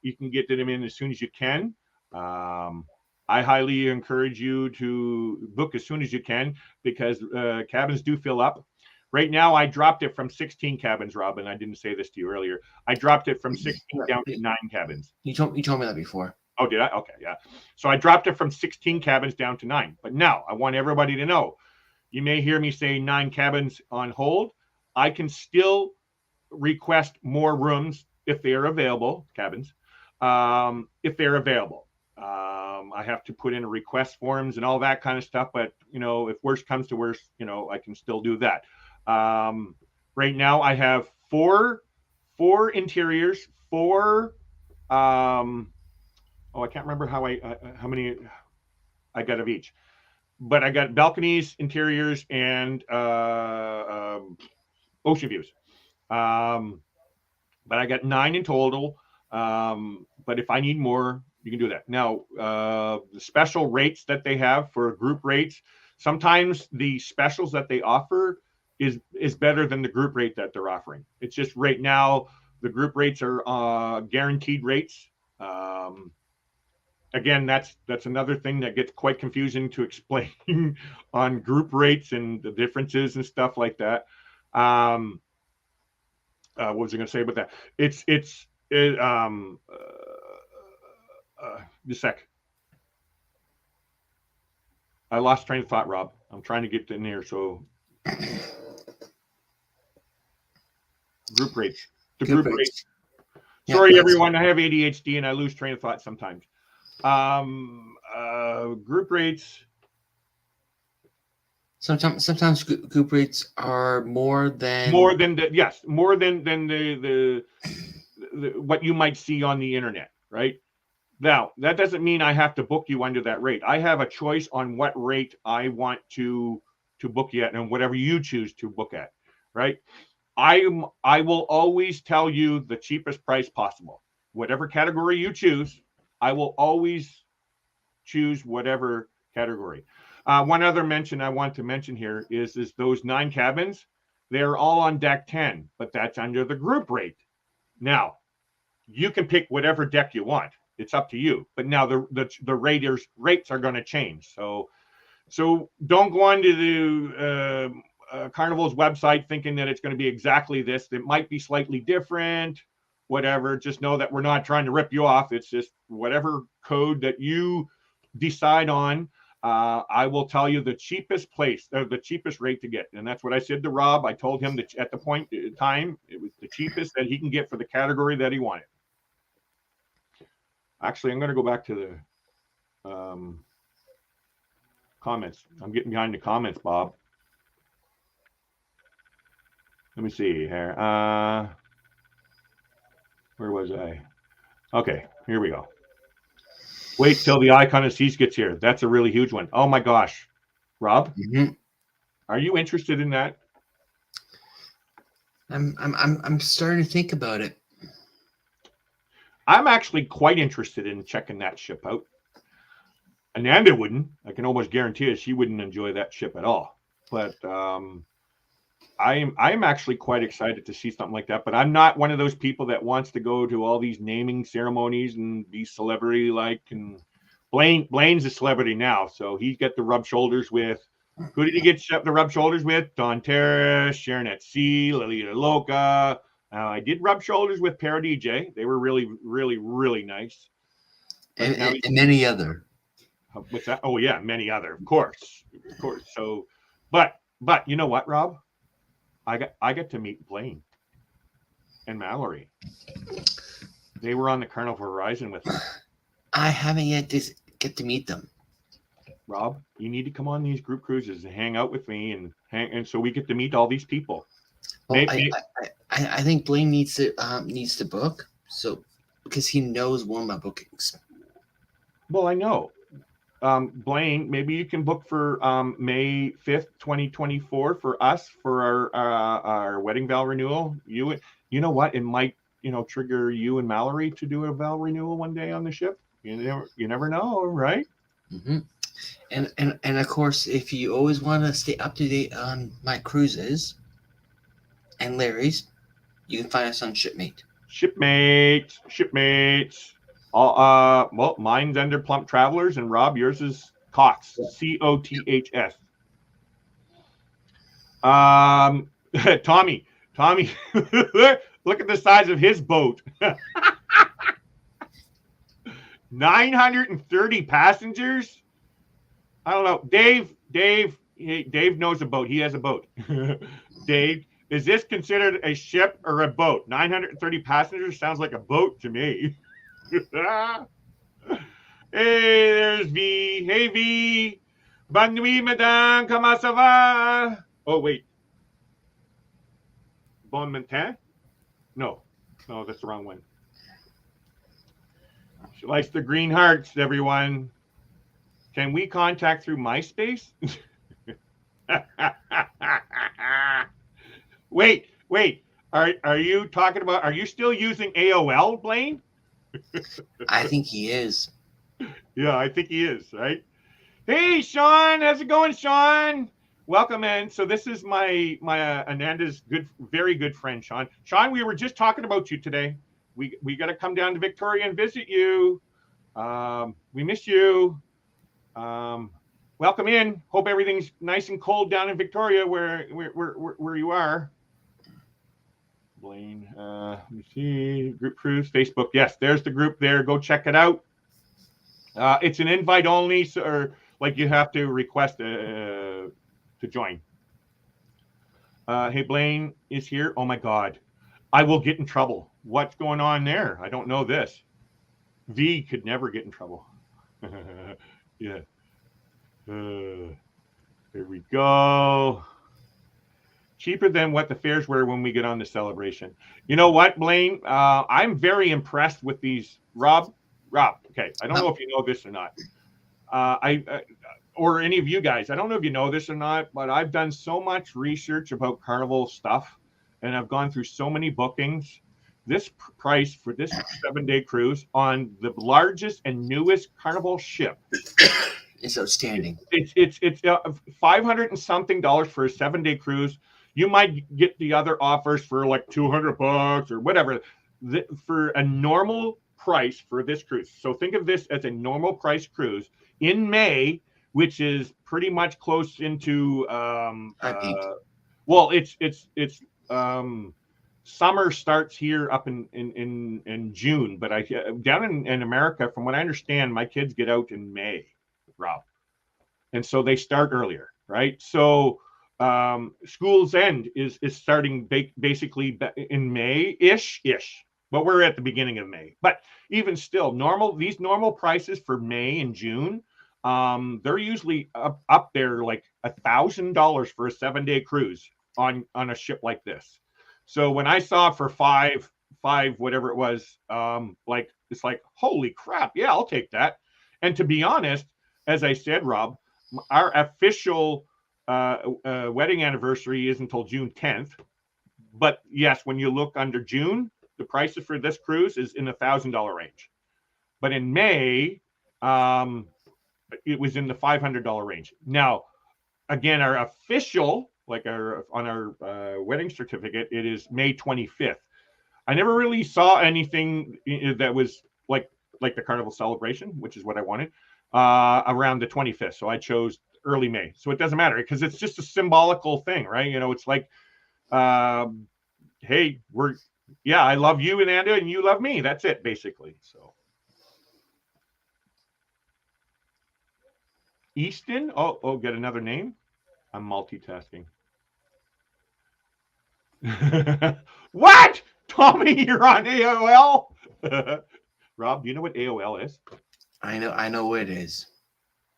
Speaker 1: you can get them in as soon as you can. I highly encourage you to book as soon as you can, because cabins do fill up. Right now, I dropped it from 16 cabins, Robin. I didn't say this to you earlier. I dropped it from 16 down to 9 cabins.
Speaker 2: You told me that before.
Speaker 1: Oh, did I? Okay, yeah. So I dropped it from 16 cabins down to 9. But now I want everybody to know, you may hear me say 9 cabins on hold. I can still request more rooms if they are available, cabins, if they're available. I have to put in request forms and all that kind of stuff. But, if worst comes to worst, I can still do that. Right now I have four interiors, 4 I can't remember how many I got of each, but I got balconies, interiors, and ocean views. But I got 9 in total. But if I need more, you can do that. Now, the special rates that they have for group rates, sometimes the specials that they offer is better than the group rate that they're offering. It's just right now the group rates are guaranteed rates. Again, that's another thing that gets quite confusing to explain on group rates and the differences and stuff like that. What was I going to say about that? Just a sec. I lost train of thought, Rob. I'm trying to get in there. So group rates. The group rates. Sorry, everyone. I have ADHD and I lose train of thought sometimes. Group rates.
Speaker 2: Sometimes group rates are more than
Speaker 1: the what you might see on the internet, right? Now, that doesn't mean I have to book you under that rate. I have a choice on what rate I want to book you at and whatever you choose to book at, right? I will always tell you the cheapest price possible. Whatever category you choose, I will always choose whatever category. One other mention I want to mention here is those 9 cabins. They're all on deck 10, but that's under the group rate. Now, you can pick whatever deck you want. It's up to you. But now the rates are going to change. So don't go onto the Carnival's website thinking that it's going to be exactly this. It might be slightly different, whatever. Just know that we're not trying to rip you off. It's just whatever code that you decide on. I will tell you the cheapest place, the cheapest rate to get. And that's what I said to Rob. I told him that at the point in time, it was the cheapest that he can get for the category that he wanted. Actually, I'm going to go back to the comments. I'm getting behind the comments, Bob. Let me see here. Where was I? Okay, here we go. Wait till the icon of Seas gets here. That's a really huge one. Oh my gosh. Rob, Are you interested in that?
Speaker 2: I'm starting to think about it.
Speaker 1: I'm actually quite interested in checking that ship out. Ananda wouldn't. I can almost guarantee it. She wouldn't enjoy that ship at all. But I'm actually quite excited to see something like that. But I'm not one of those people that wants to go to all these naming ceremonies and be celebrity like. And Blaine's a celebrity now, so he's got to rub shoulders with. Who did he get the rub shoulders with? Don Terrace, Sharon at Sea, Lolita Loca. I did rub shoulders with Para DJ. They were really, really, really nice.
Speaker 2: And many other.
Speaker 1: What's that? Oh yeah, many other. Of course. So, but you know what, Rob? I got to meet Blaine and Mallory. They were on the Carnival Horizon with me.
Speaker 2: I haven't yet get to meet them.
Speaker 1: Rob, you need to come on these group cruises and hang out with me and so we get to meet all these people.
Speaker 2: Well, I think Blaine needs to book, so because he knows one of my bookings.
Speaker 1: Well, I know. Blaine, maybe you can book for May 5th, 2024 for us for our wedding vow renewal. You know what? It might trigger you and Mallory to do a vow renewal one day on the ship. You never know, right?
Speaker 2: Mm-hmm. And of course, if you always want to stay up to date on my cruises and Larry's, you can find us on Shipmate.
Speaker 1: Shipmates. Well, mine's under Plump Travelers, and Rob, yours is Cots, Coths. Tommy, look at the size of his boat. 930 passengers. I don't know. Dave knows a boat. He has a boat. Dave, is this considered a ship or a boat? 930 passengers sounds like a boat to me. Hey, there's V. Hey, V. Bonne nuit, madame. Comment ça va? Oh, wait. Bon matin? No, that's the wrong one. She likes the green hearts, everyone. Can we contact through MySpace? Wait. Are you talking about, are you still using AOL, Blaine?
Speaker 2: I think he is.
Speaker 1: Yeah, I think he is, right? Hey, Sean. How's it going, Sean? Welcome in. So this is my Ananda's very good friend, Sean. Sean, we were just talking about you today. We got to come down to Victoria and visit you. We miss you. Welcome in. Hope everything's nice and cold down in Victoria, where you are. Blaine, let me see. Group cruise, Facebook. Yes, there's the group there. Go check it out. It's an invite only, so, or like you have to request to join. Hey, Blaine is here. Oh my God, I will get in trouble. What's going on there? I don't know this. V could never get in trouble. Yeah. Here we go. Cheaper than what the fares were when we get on the celebration. You know what, Blaine? I'm very impressed with these. Rob, okay. I don't know if you know this or not. Or any of you guys. I don't know if you know this or not, but I've done so much research about Carnival stuff, and I've gone through so many bookings. This price for this 7-day cruise on the largest and newest Carnival ship
Speaker 2: It's outstanding.
Speaker 1: It's $500 and something for a 7-day cruise. You might get the other offers for like $200 or whatever for a normal price for this cruise. So think of this as a normal price cruise in May, which is pretty much close into well, it's summer starts here up in June, but down in America, from what I understand, my kids get out in May, Rob, and so they start earlier, right? So school's end is starting basically in May-ish, but we're at the beginning of May. But even still, these normal prices for May and June, they're usually up there like $1,000 for a 7-day cruise on a ship like this. So when I saw for five whatever it was, like it's like, holy crap, yeah, I'll take that. And to be honest, as I said, Rob, our official wedding anniversary is until June 10th. But yes, when you look under June, the prices for this cruise is in the $1,000 range. But in May, it was in the $500 range. Now, again, our official, like on our wedding certificate, it is May 25th. I never really saw anything that was like the Carnival celebration, which is what I wanted, around the 25th. So I chose early May. So it doesn't matter because it's just a symbolical thing, right? You know, it's like, hey, I love you, Ananda, and you love me. That's it, basically. So Easton, get another name. I'm multitasking. What? Tommy, you're on AOL? Rob, do you know what AOL is?
Speaker 2: I know what it is.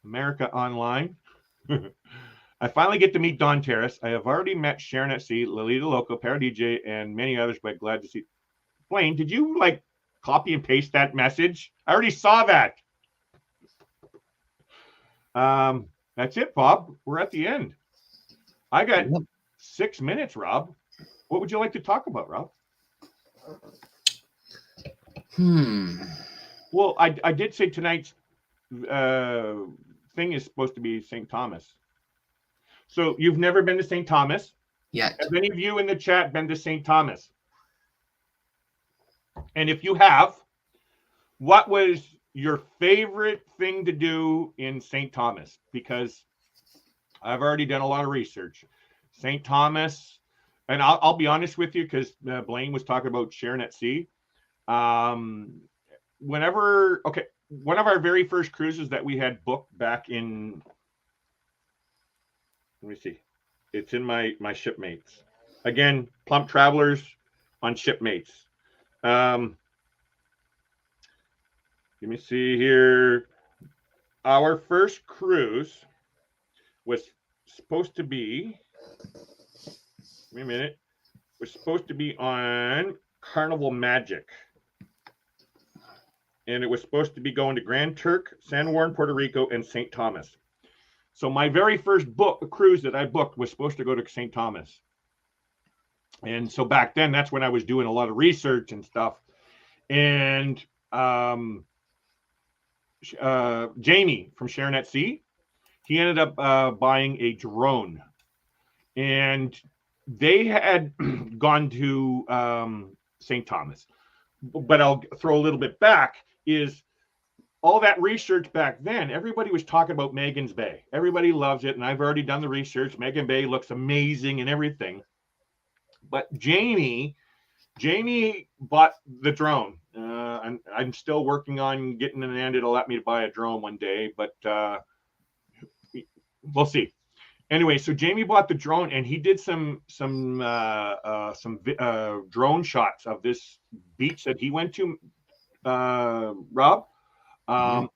Speaker 1: America Online. I finally get to meet Don Terrace. I have already met Sharon at Sea, Lolita Loco, Paradj, and many others, but glad to see. Blaine, did you like copy and paste that message? I already saw that. That's it, Bob. We're at the end. I got 6 minutes, Rob. What would you like to talk about, Rob? Well, I did say tonight's thing is supposed to be St. Thomas. So you've never been to St. Thomas?
Speaker 2: Yet.
Speaker 1: Have any of you in the chat been to St. Thomas? And if you have, what was your favorite thing to do in St. Thomas? Because I've already done a lot of research. St. Thomas, and I'll be honest with you, because Blaine was talking about Sharon at Sea. One of our very first cruises that we had booked back in, let me see, it's in my Shipmates. Again, Plump Travelers on Shipmates. Let me see here. Our first cruise was supposed to be, wait a minute, was supposed to be on Carnival Magic. And it was supposed to be going to Grand Turk, San Juan, Puerto Rico, and St. Thomas. So my very first cruise that I booked was supposed to go to St. Thomas. And so back then, that's when I was doing a lot of research and stuff. And Jamie from Sharon at Sea, he ended up buying a drone and they had gone to St. Thomas. But I'll throw a little bit back. Is all that research back then, everybody was talking about Megan's Bay. Everybody loves it, and I've already done the research. Megan Bay looks amazing and everything. But Jamie bought the drone. I'm still working on getting Ananda to let me buy a drone one day, but we'll see. Anyway, so Jamie bought the drone, and he did some drone shots of this beach that he went to. Rob,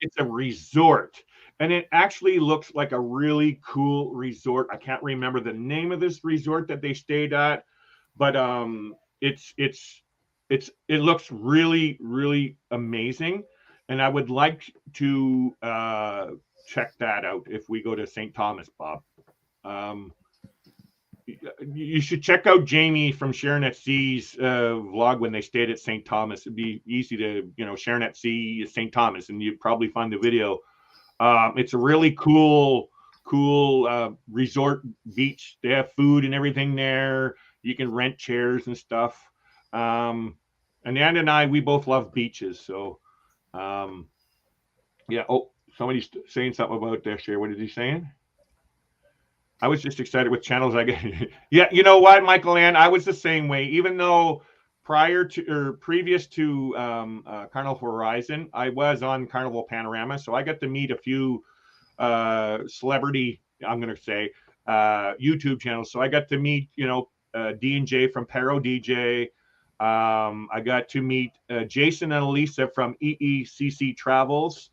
Speaker 1: it's a resort, and it actually looks like a really cool resort. I can't remember the name of this resort that they stayed at, but it looks really, really amazing, and I would like to check that out if we go to St. Thomas, Bob. You should check out Jamie from Sharon at Sea's vlog when they stayed at St. Thomas. It'd be easy to, Sharon at Sea, St. Thomas, and you'd probably find the video. It's a really cool resort beach. They have food and everything there. You can rent chairs and stuff. And Ann and I, we both love beaches. So, yeah. Oh, somebody's saying something about this here. What is he saying? I was just excited with channels I get. Yeah, you know what, Michael Ann? I was the same way. Even though previous to Carnival Horizon, I was on Carnival Panorama, so I got to meet a few celebrity, I'm going to say, YouTube channels. So I got to meet, D&J from Paro DJ. I got to meet Jason and Elisa from EECC Travels.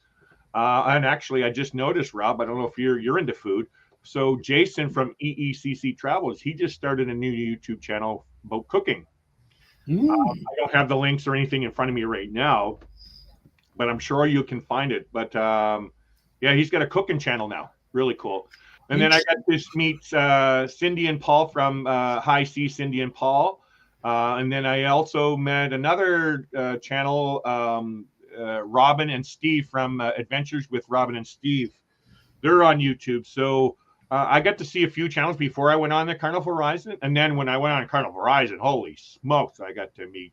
Speaker 1: And actually, I just noticed, Rob, I don't know if you're into food. So Jason from EECC Travels, he just started a new YouTube channel about cooking. I don't have the links or anything in front of me right now, but I'm sure you can find it. But yeah, he's got a cooking channel now. Really cool. And then I got to meet Cindy and Paul from High C, Cindy and Paul. And then I also met another channel, Robin and Steve from Adventures with Robin and Steve. They're on YouTube. So I got to see a few channels before I went on the Carnival Horizon. And then when I went on Carnival Horizon, holy smokes, I got to meet,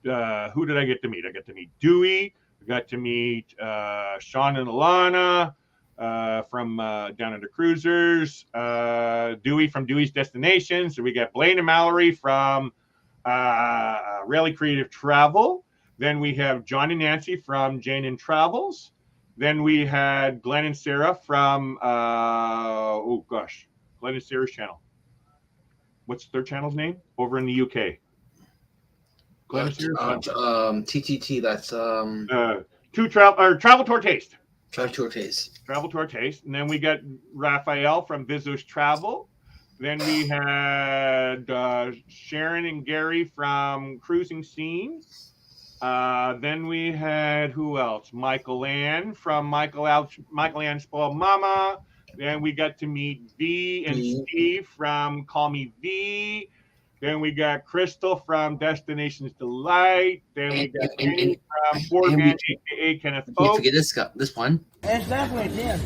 Speaker 1: who did I get to meet? I got to meet Dewey. I got to meet Sean and Alana from Down Under Cruisers. Dewey from Dewey's Destinations. So we got Blaine and Mallory from Really Creative Travel. Then we have John and Nancy from Jane and Travels. Then we had Glenn and Sarah from, Glenn and Sarah's channel. What's their channel's name? Over in the UK. Glenn and Sarah's channel.
Speaker 2: TTT, that's...
Speaker 1: Travel Tour Taste.
Speaker 2: Travel Tour Taste.
Speaker 1: Travel Tour Taste. And then we got Raphael from Vizos Travel. Then we had Sharon and Gary from Cruising Scene. Then we had who else? Michael Ann from Michael Ann Spoiled Mama. Then we got to meet V and Steve from Call Me V. Then we got Crystal from Destinations Delight. Then we got Kenny from Board Man, aka Kenneth Oak.
Speaker 2: Can't forget this one.
Speaker 5: It's definitely a 10.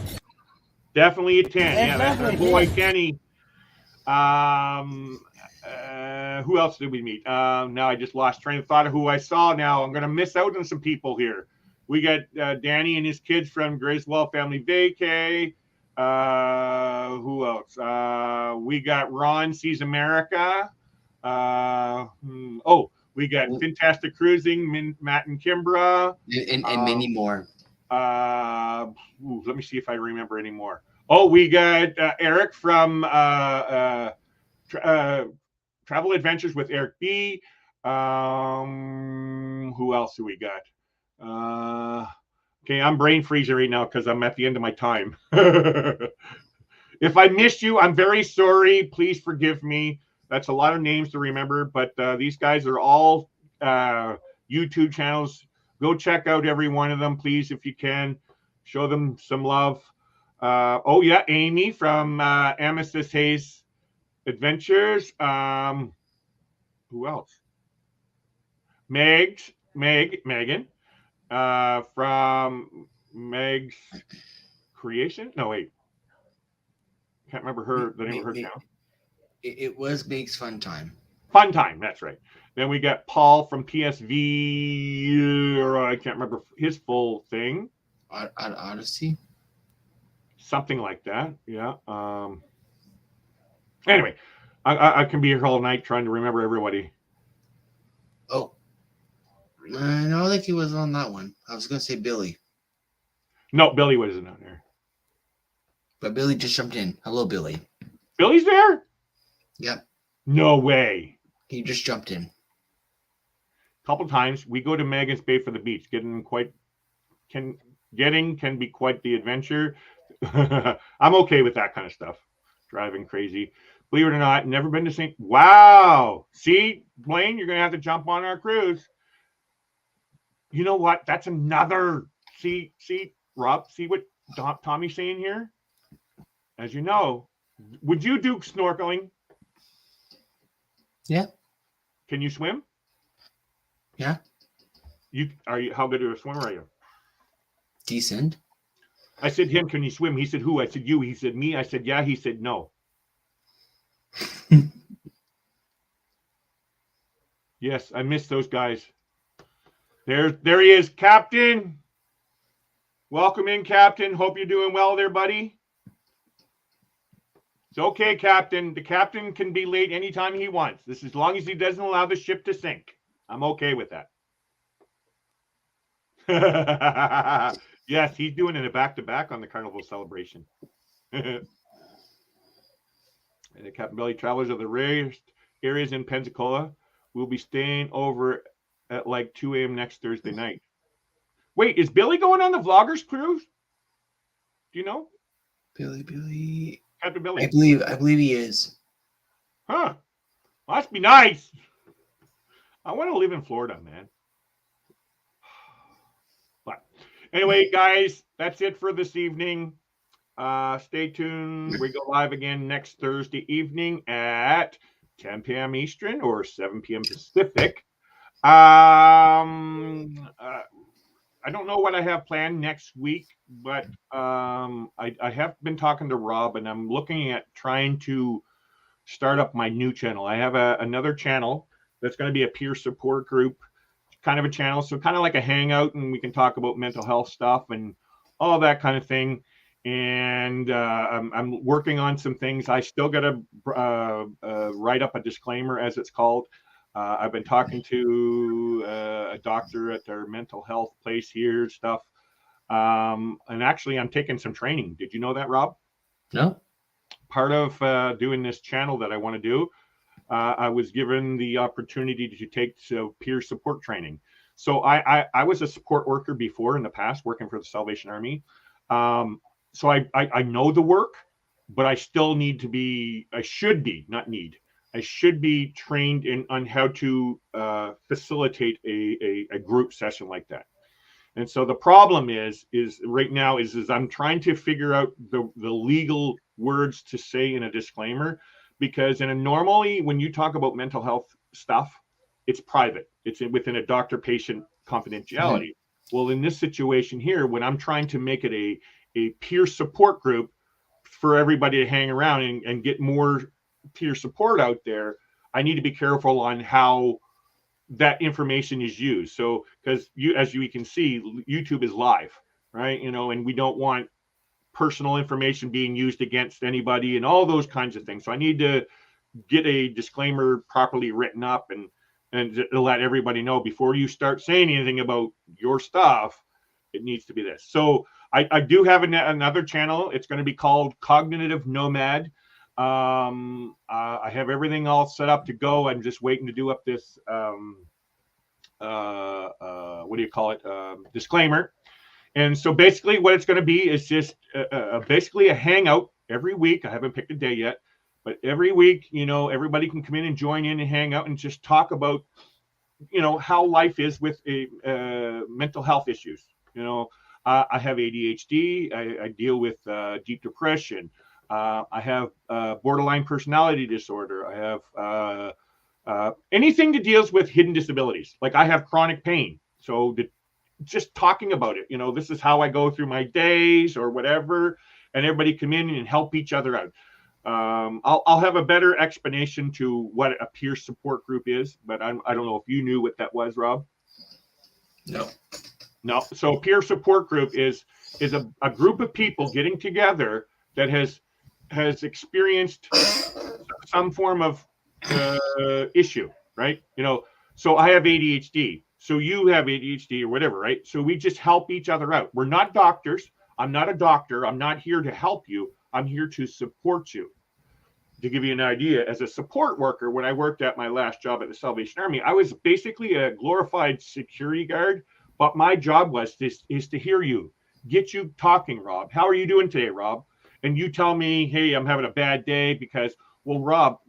Speaker 1: Definitely a 10. Yeah, that's our boy Kenny. Who else did we meet? Now I just lost train of thought of who I saw. Now I'm going to miss out on some people here. We got Danny and his kids from Griswold Family Vacay. Who else? We got Ron Sees America. We got Fantastic Cruising, Matt and Kimbra.
Speaker 2: And many more.
Speaker 1: Let me see if I remember any more. Oh, we got Eric from Travel Adventures with Eric B. Who else do we got? Okay, I'm brain freezing right now because I'm at the end of my time. If I missed you, I'm very sorry. Please forgive me. That's a lot of names to remember, but these guys are all YouTube channels. Go check out every one of them, please, if you can. Show them some love. Amy from Amethyst Hayes Adventures. Who else? Megan from Meg's Creation. No, wait. Can't remember the name of her channel.
Speaker 2: It was Big's fun time.
Speaker 1: Fun time, that's right. Then we got Paul from PSV, or I can't remember his full thing.
Speaker 2: Odyssey?
Speaker 1: Something like that, yeah. Anyway, I can be here all night trying to remember everybody.
Speaker 2: Oh. I don't think he was on that one. I was going to say Billy.
Speaker 1: No, Billy wasn't on there.
Speaker 2: But Billy just jumped in. Hello, Billy.
Speaker 1: Billy's there?
Speaker 2: Yep.
Speaker 1: No way.
Speaker 2: He just jumped in.
Speaker 1: A couple times we go to Megan's Bay for the beach. Getting can be quite the adventure. I'm okay with that kind of stuff. Driving crazy. Believe it or not, never been to St. Wow. See, Blaine, you're gonna have to jump on our cruise. You know what? That's another. See, Rob. See what Tommy's saying here. As you know, would you do snorkeling?
Speaker 2: Yeah.
Speaker 1: Can you swim?
Speaker 2: Yeah.
Speaker 1: How good of a swimmer are you?
Speaker 2: Decent.
Speaker 1: I said him, can you swim? He said who? I said you. He said me. I said yeah. He said no. Yes, I miss those guys. There he is, Captain. Welcome in, Captain. Hope you're doing well there, buddy. It's okay, Captain. The captain can be late anytime he wants. This as long as he doesn't allow the ship to sink. I'm okay with that. Yes, he's doing it a back-to-back on the Carnival celebration. And the Captain Belly travelers of the rarest areas in Pensacola will be staying over at like 2 a.m. next Thursday night. Wait, is Billy going on the Vloggers cruise? Do you know?
Speaker 2: Billy.
Speaker 1: Captain Billy.
Speaker 2: I believe he is.
Speaker 1: Huh. Must be nice. I want to live in Florida, man. But anyway, guys, that's it for this evening. Stay tuned. We go live again next Thursday evening at 10 p.m. Eastern or 7 p.m. Pacific. I don't know what I have planned next week, but I have been talking to Rob, and I'm looking at trying to start up my new channel. I have another channel that's going to be a peer support group, kind of a channel, so kind of like a hangout, and we can talk about mental health stuff and all that kind of thing. And I'm working on some things. I still got to write up a disclaimer, as it's called. I've been talking to a doctor at their mental health place here, stuff. And actually, I'm taking some training. Did you know that, Rob?
Speaker 2: No.
Speaker 1: Part of doing this channel that I want to do, I was given the opportunity to take peer support training. So I was a support worker before in the past, working for the Salvation Army. So I know the work, but I still need to be, I should be trained on how to facilitate a group session like that. And so the problem is right now is I'm trying to figure out the legal words to say in a disclaimer, because normally when you talk about mental health stuff, it's private. It's within a doctor-patient confidentiality. Mm-hmm. Well, in this situation here, when I'm trying to make it a peer support group for everybody to hang around and get more peer support out there, I need to be careful on how that information is used. So, because as you can see, YouTube is live, right? And we don't want personal information being used against anybody and all those kinds of things. So I need to get a disclaimer properly written up and to let everybody know before you start saying anything about your stuff, it needs to be this. So I do have another channel. It's going to be called Cognitive Nomad. I have everything all set up to go. I'm just waiting to do up this disclaimer. And so basically what it's going to be is just basically a hangout every week. I haven't picked a day yet, but every week, everybody can come in and join in and hang out and just talk about, how life is with mental health issues. I have ADHD. I deal with deep depression. I have borderline personality disorder. I have anything that deals with hidden disabilities. Like I have chronic pain. So just talking about it, this is how I go through my days or whatever, and everybody come in and help each other out. I'll have a better explanation to what a peer support group is, but I don't know if you knew what that was, Rob.
Speaker 2: No.
Speaker 1: No. So peer support group is a group of people getting together that has experienced some form of issue, right? So I have ADHD, so you have ADHD or whatever, right? So we just help each other out. We're not doctors. I'm not a doctor. I'm not here to help you. I'm here to support you. To give you an idea, as a support worker, when I worked at my last job at the Salvation Army, I was basically a glorified security guard, but my job is to hear you, get you talking, Rob. How are you doing today, Rob? And you tell me, hey, I'm having a bad day because, well, Rob,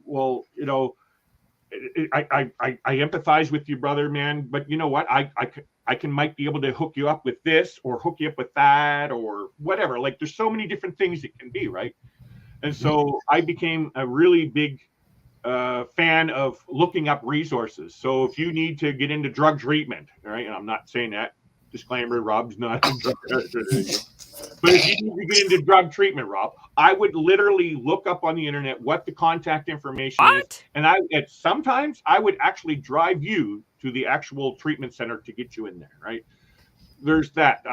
Speaker 1: I empathize with you, brother, man. But you know what? I might be able to hook you up with this or hook you up with that or whatever. Like there's so many different things it can be, right? And so I became a really big fan of looking up resources. So if you need to get into drug treatment, all right, and I'm not saying that, disclaimer, Rob's not a drug but if you need to get into drug treatment, Rob, I would literally look up on the internet what the contact information is. And sometimes I would actually drive you to the actual treatment center to get you in there, right? There's that.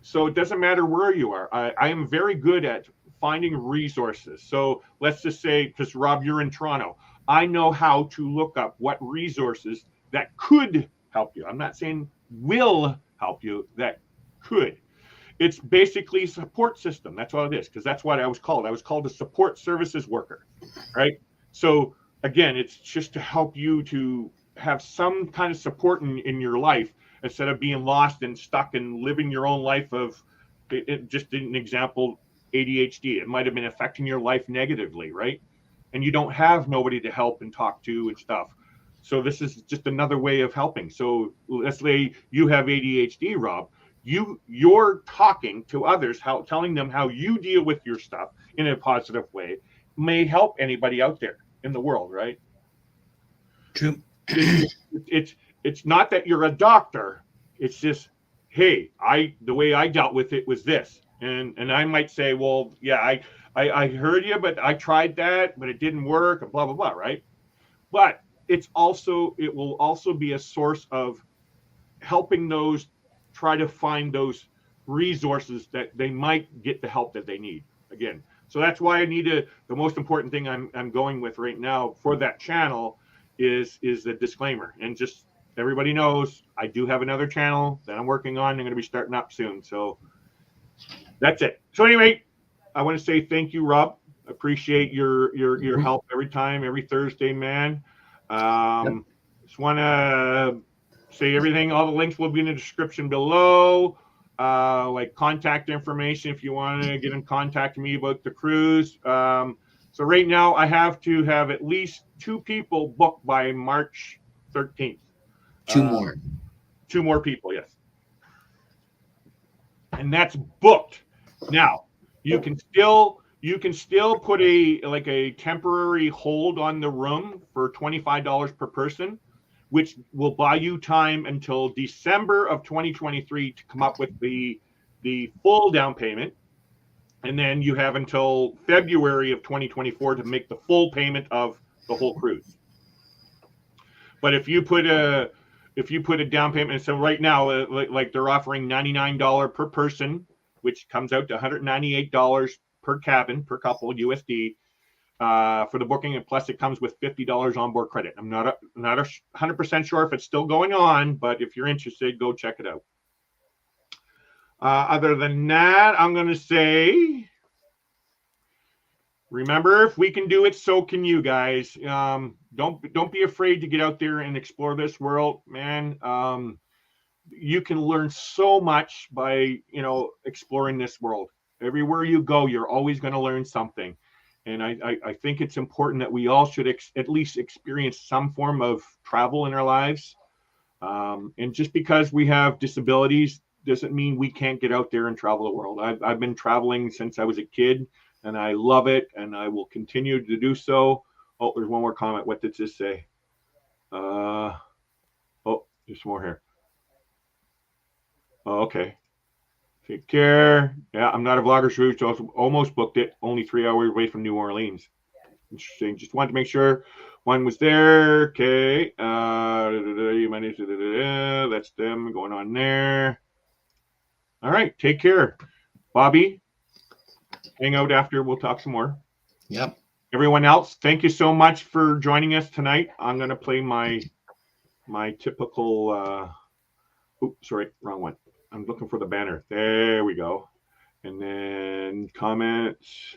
Speaker 1: So it doesn't matter where you are. I am very good at finding resources. So let's just say, because Rob, you're in Toronto, I know how to look up what resources that could help you. I'm not saying will help you, that could. It's basically a support system. That's all it is, because that's what I was called. I was called a support services worker, right? So again, it's just to help you to have some kind of support in your life instead of being lost and stuck and living your own life of, just an example, ADHD. It might have been affecting your life negatively, right? And you don't have nobody to help and talk to and stuff. So this is just another way of helping. So let's say you have ADHD, Rob. You're talking to others, telling them how you deal with your stuff in a positive way may help anybody out there in the world, right?
Speaker 2: True.
Speaker 1: It's not that you're a doctor. It's just, hey, the way I dealt with it was this. And I might say, well, yeah, I heard you, but I tried that, but it didn't work, and blah, blah, blah, right? But it will also be a source of helping those try to find those resources that they might get the help that they need. Again, so that's why I need the most important thing I'm going with right now for that channel is the disclaimer. And just everybody knows I do have another channel that I'm working on. I'm going to be starting up soon. So that's it. So anyway, I want to say thank you, Rob. Appreciate your help every time, every Thursday, man. Just want to say everything. All the links will be in the description below. Like contact information if you want to get in contact with me about the cruise. So right now I have to have at least 2 people booked by March 13th.
Speaker 2: 2 more.
Speaker 1: 2 more people, yes. And that's booked. Now, you can still put a temporary hold on the room for $25 per person, which will buy you time until December of 2023 to come up with the full down payment. And then you have until February of 2024 to make the full payment of the whole cruise. But if you put a down payment, so right now, like they're offering $99 per person, which comes out to $198 per cabin, per couple USD. For the booking, and plus it comes with $50 onboard credit. I'm not 100% sure if it's still going on, but if you're interested, go check it out. Other than that, I'm going to say, remember, if we can do it, so can you guys. Don't be afraid to get out there and explore this world, man. You can learn so much by exploring this world. Everywhere you go, you're always going to learn something. And I think it's important that we all should at least experience some form of travel in our lives. And just because we have disabilities doesn't mean we can't get out there and travel the world. I've been traveling since I was a kid, and I love it, and I will continue to do so. Oh, there's one more comment. What did this say? Oh, there's more here. Oh, okay. Take care. Yeah, I'm not a vlogger's route, so almost booked it. Only 3 hours away from New Orleans. Interesting. Just wanted to make sure one was there. Okay. That's them going on there. All right. Take care. Bobby, hang out after. We'll talk some more.
Speaker 2: Yep.
Speaker 1: Everyone else, thank you so much for joining us tonight. I'm going to play my typical. Oops, sorry, wrong one. I'm looking for the banner. There we go. And then comments.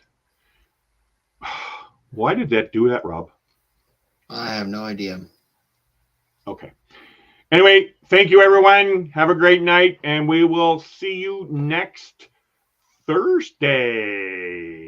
Speaker 1: Why did that do that, Rob?
Speaker 2: I have no idea.
Speaker 1: Okay. Anyway, thank you, everyone. Have a great night, and we will see you next Thursday.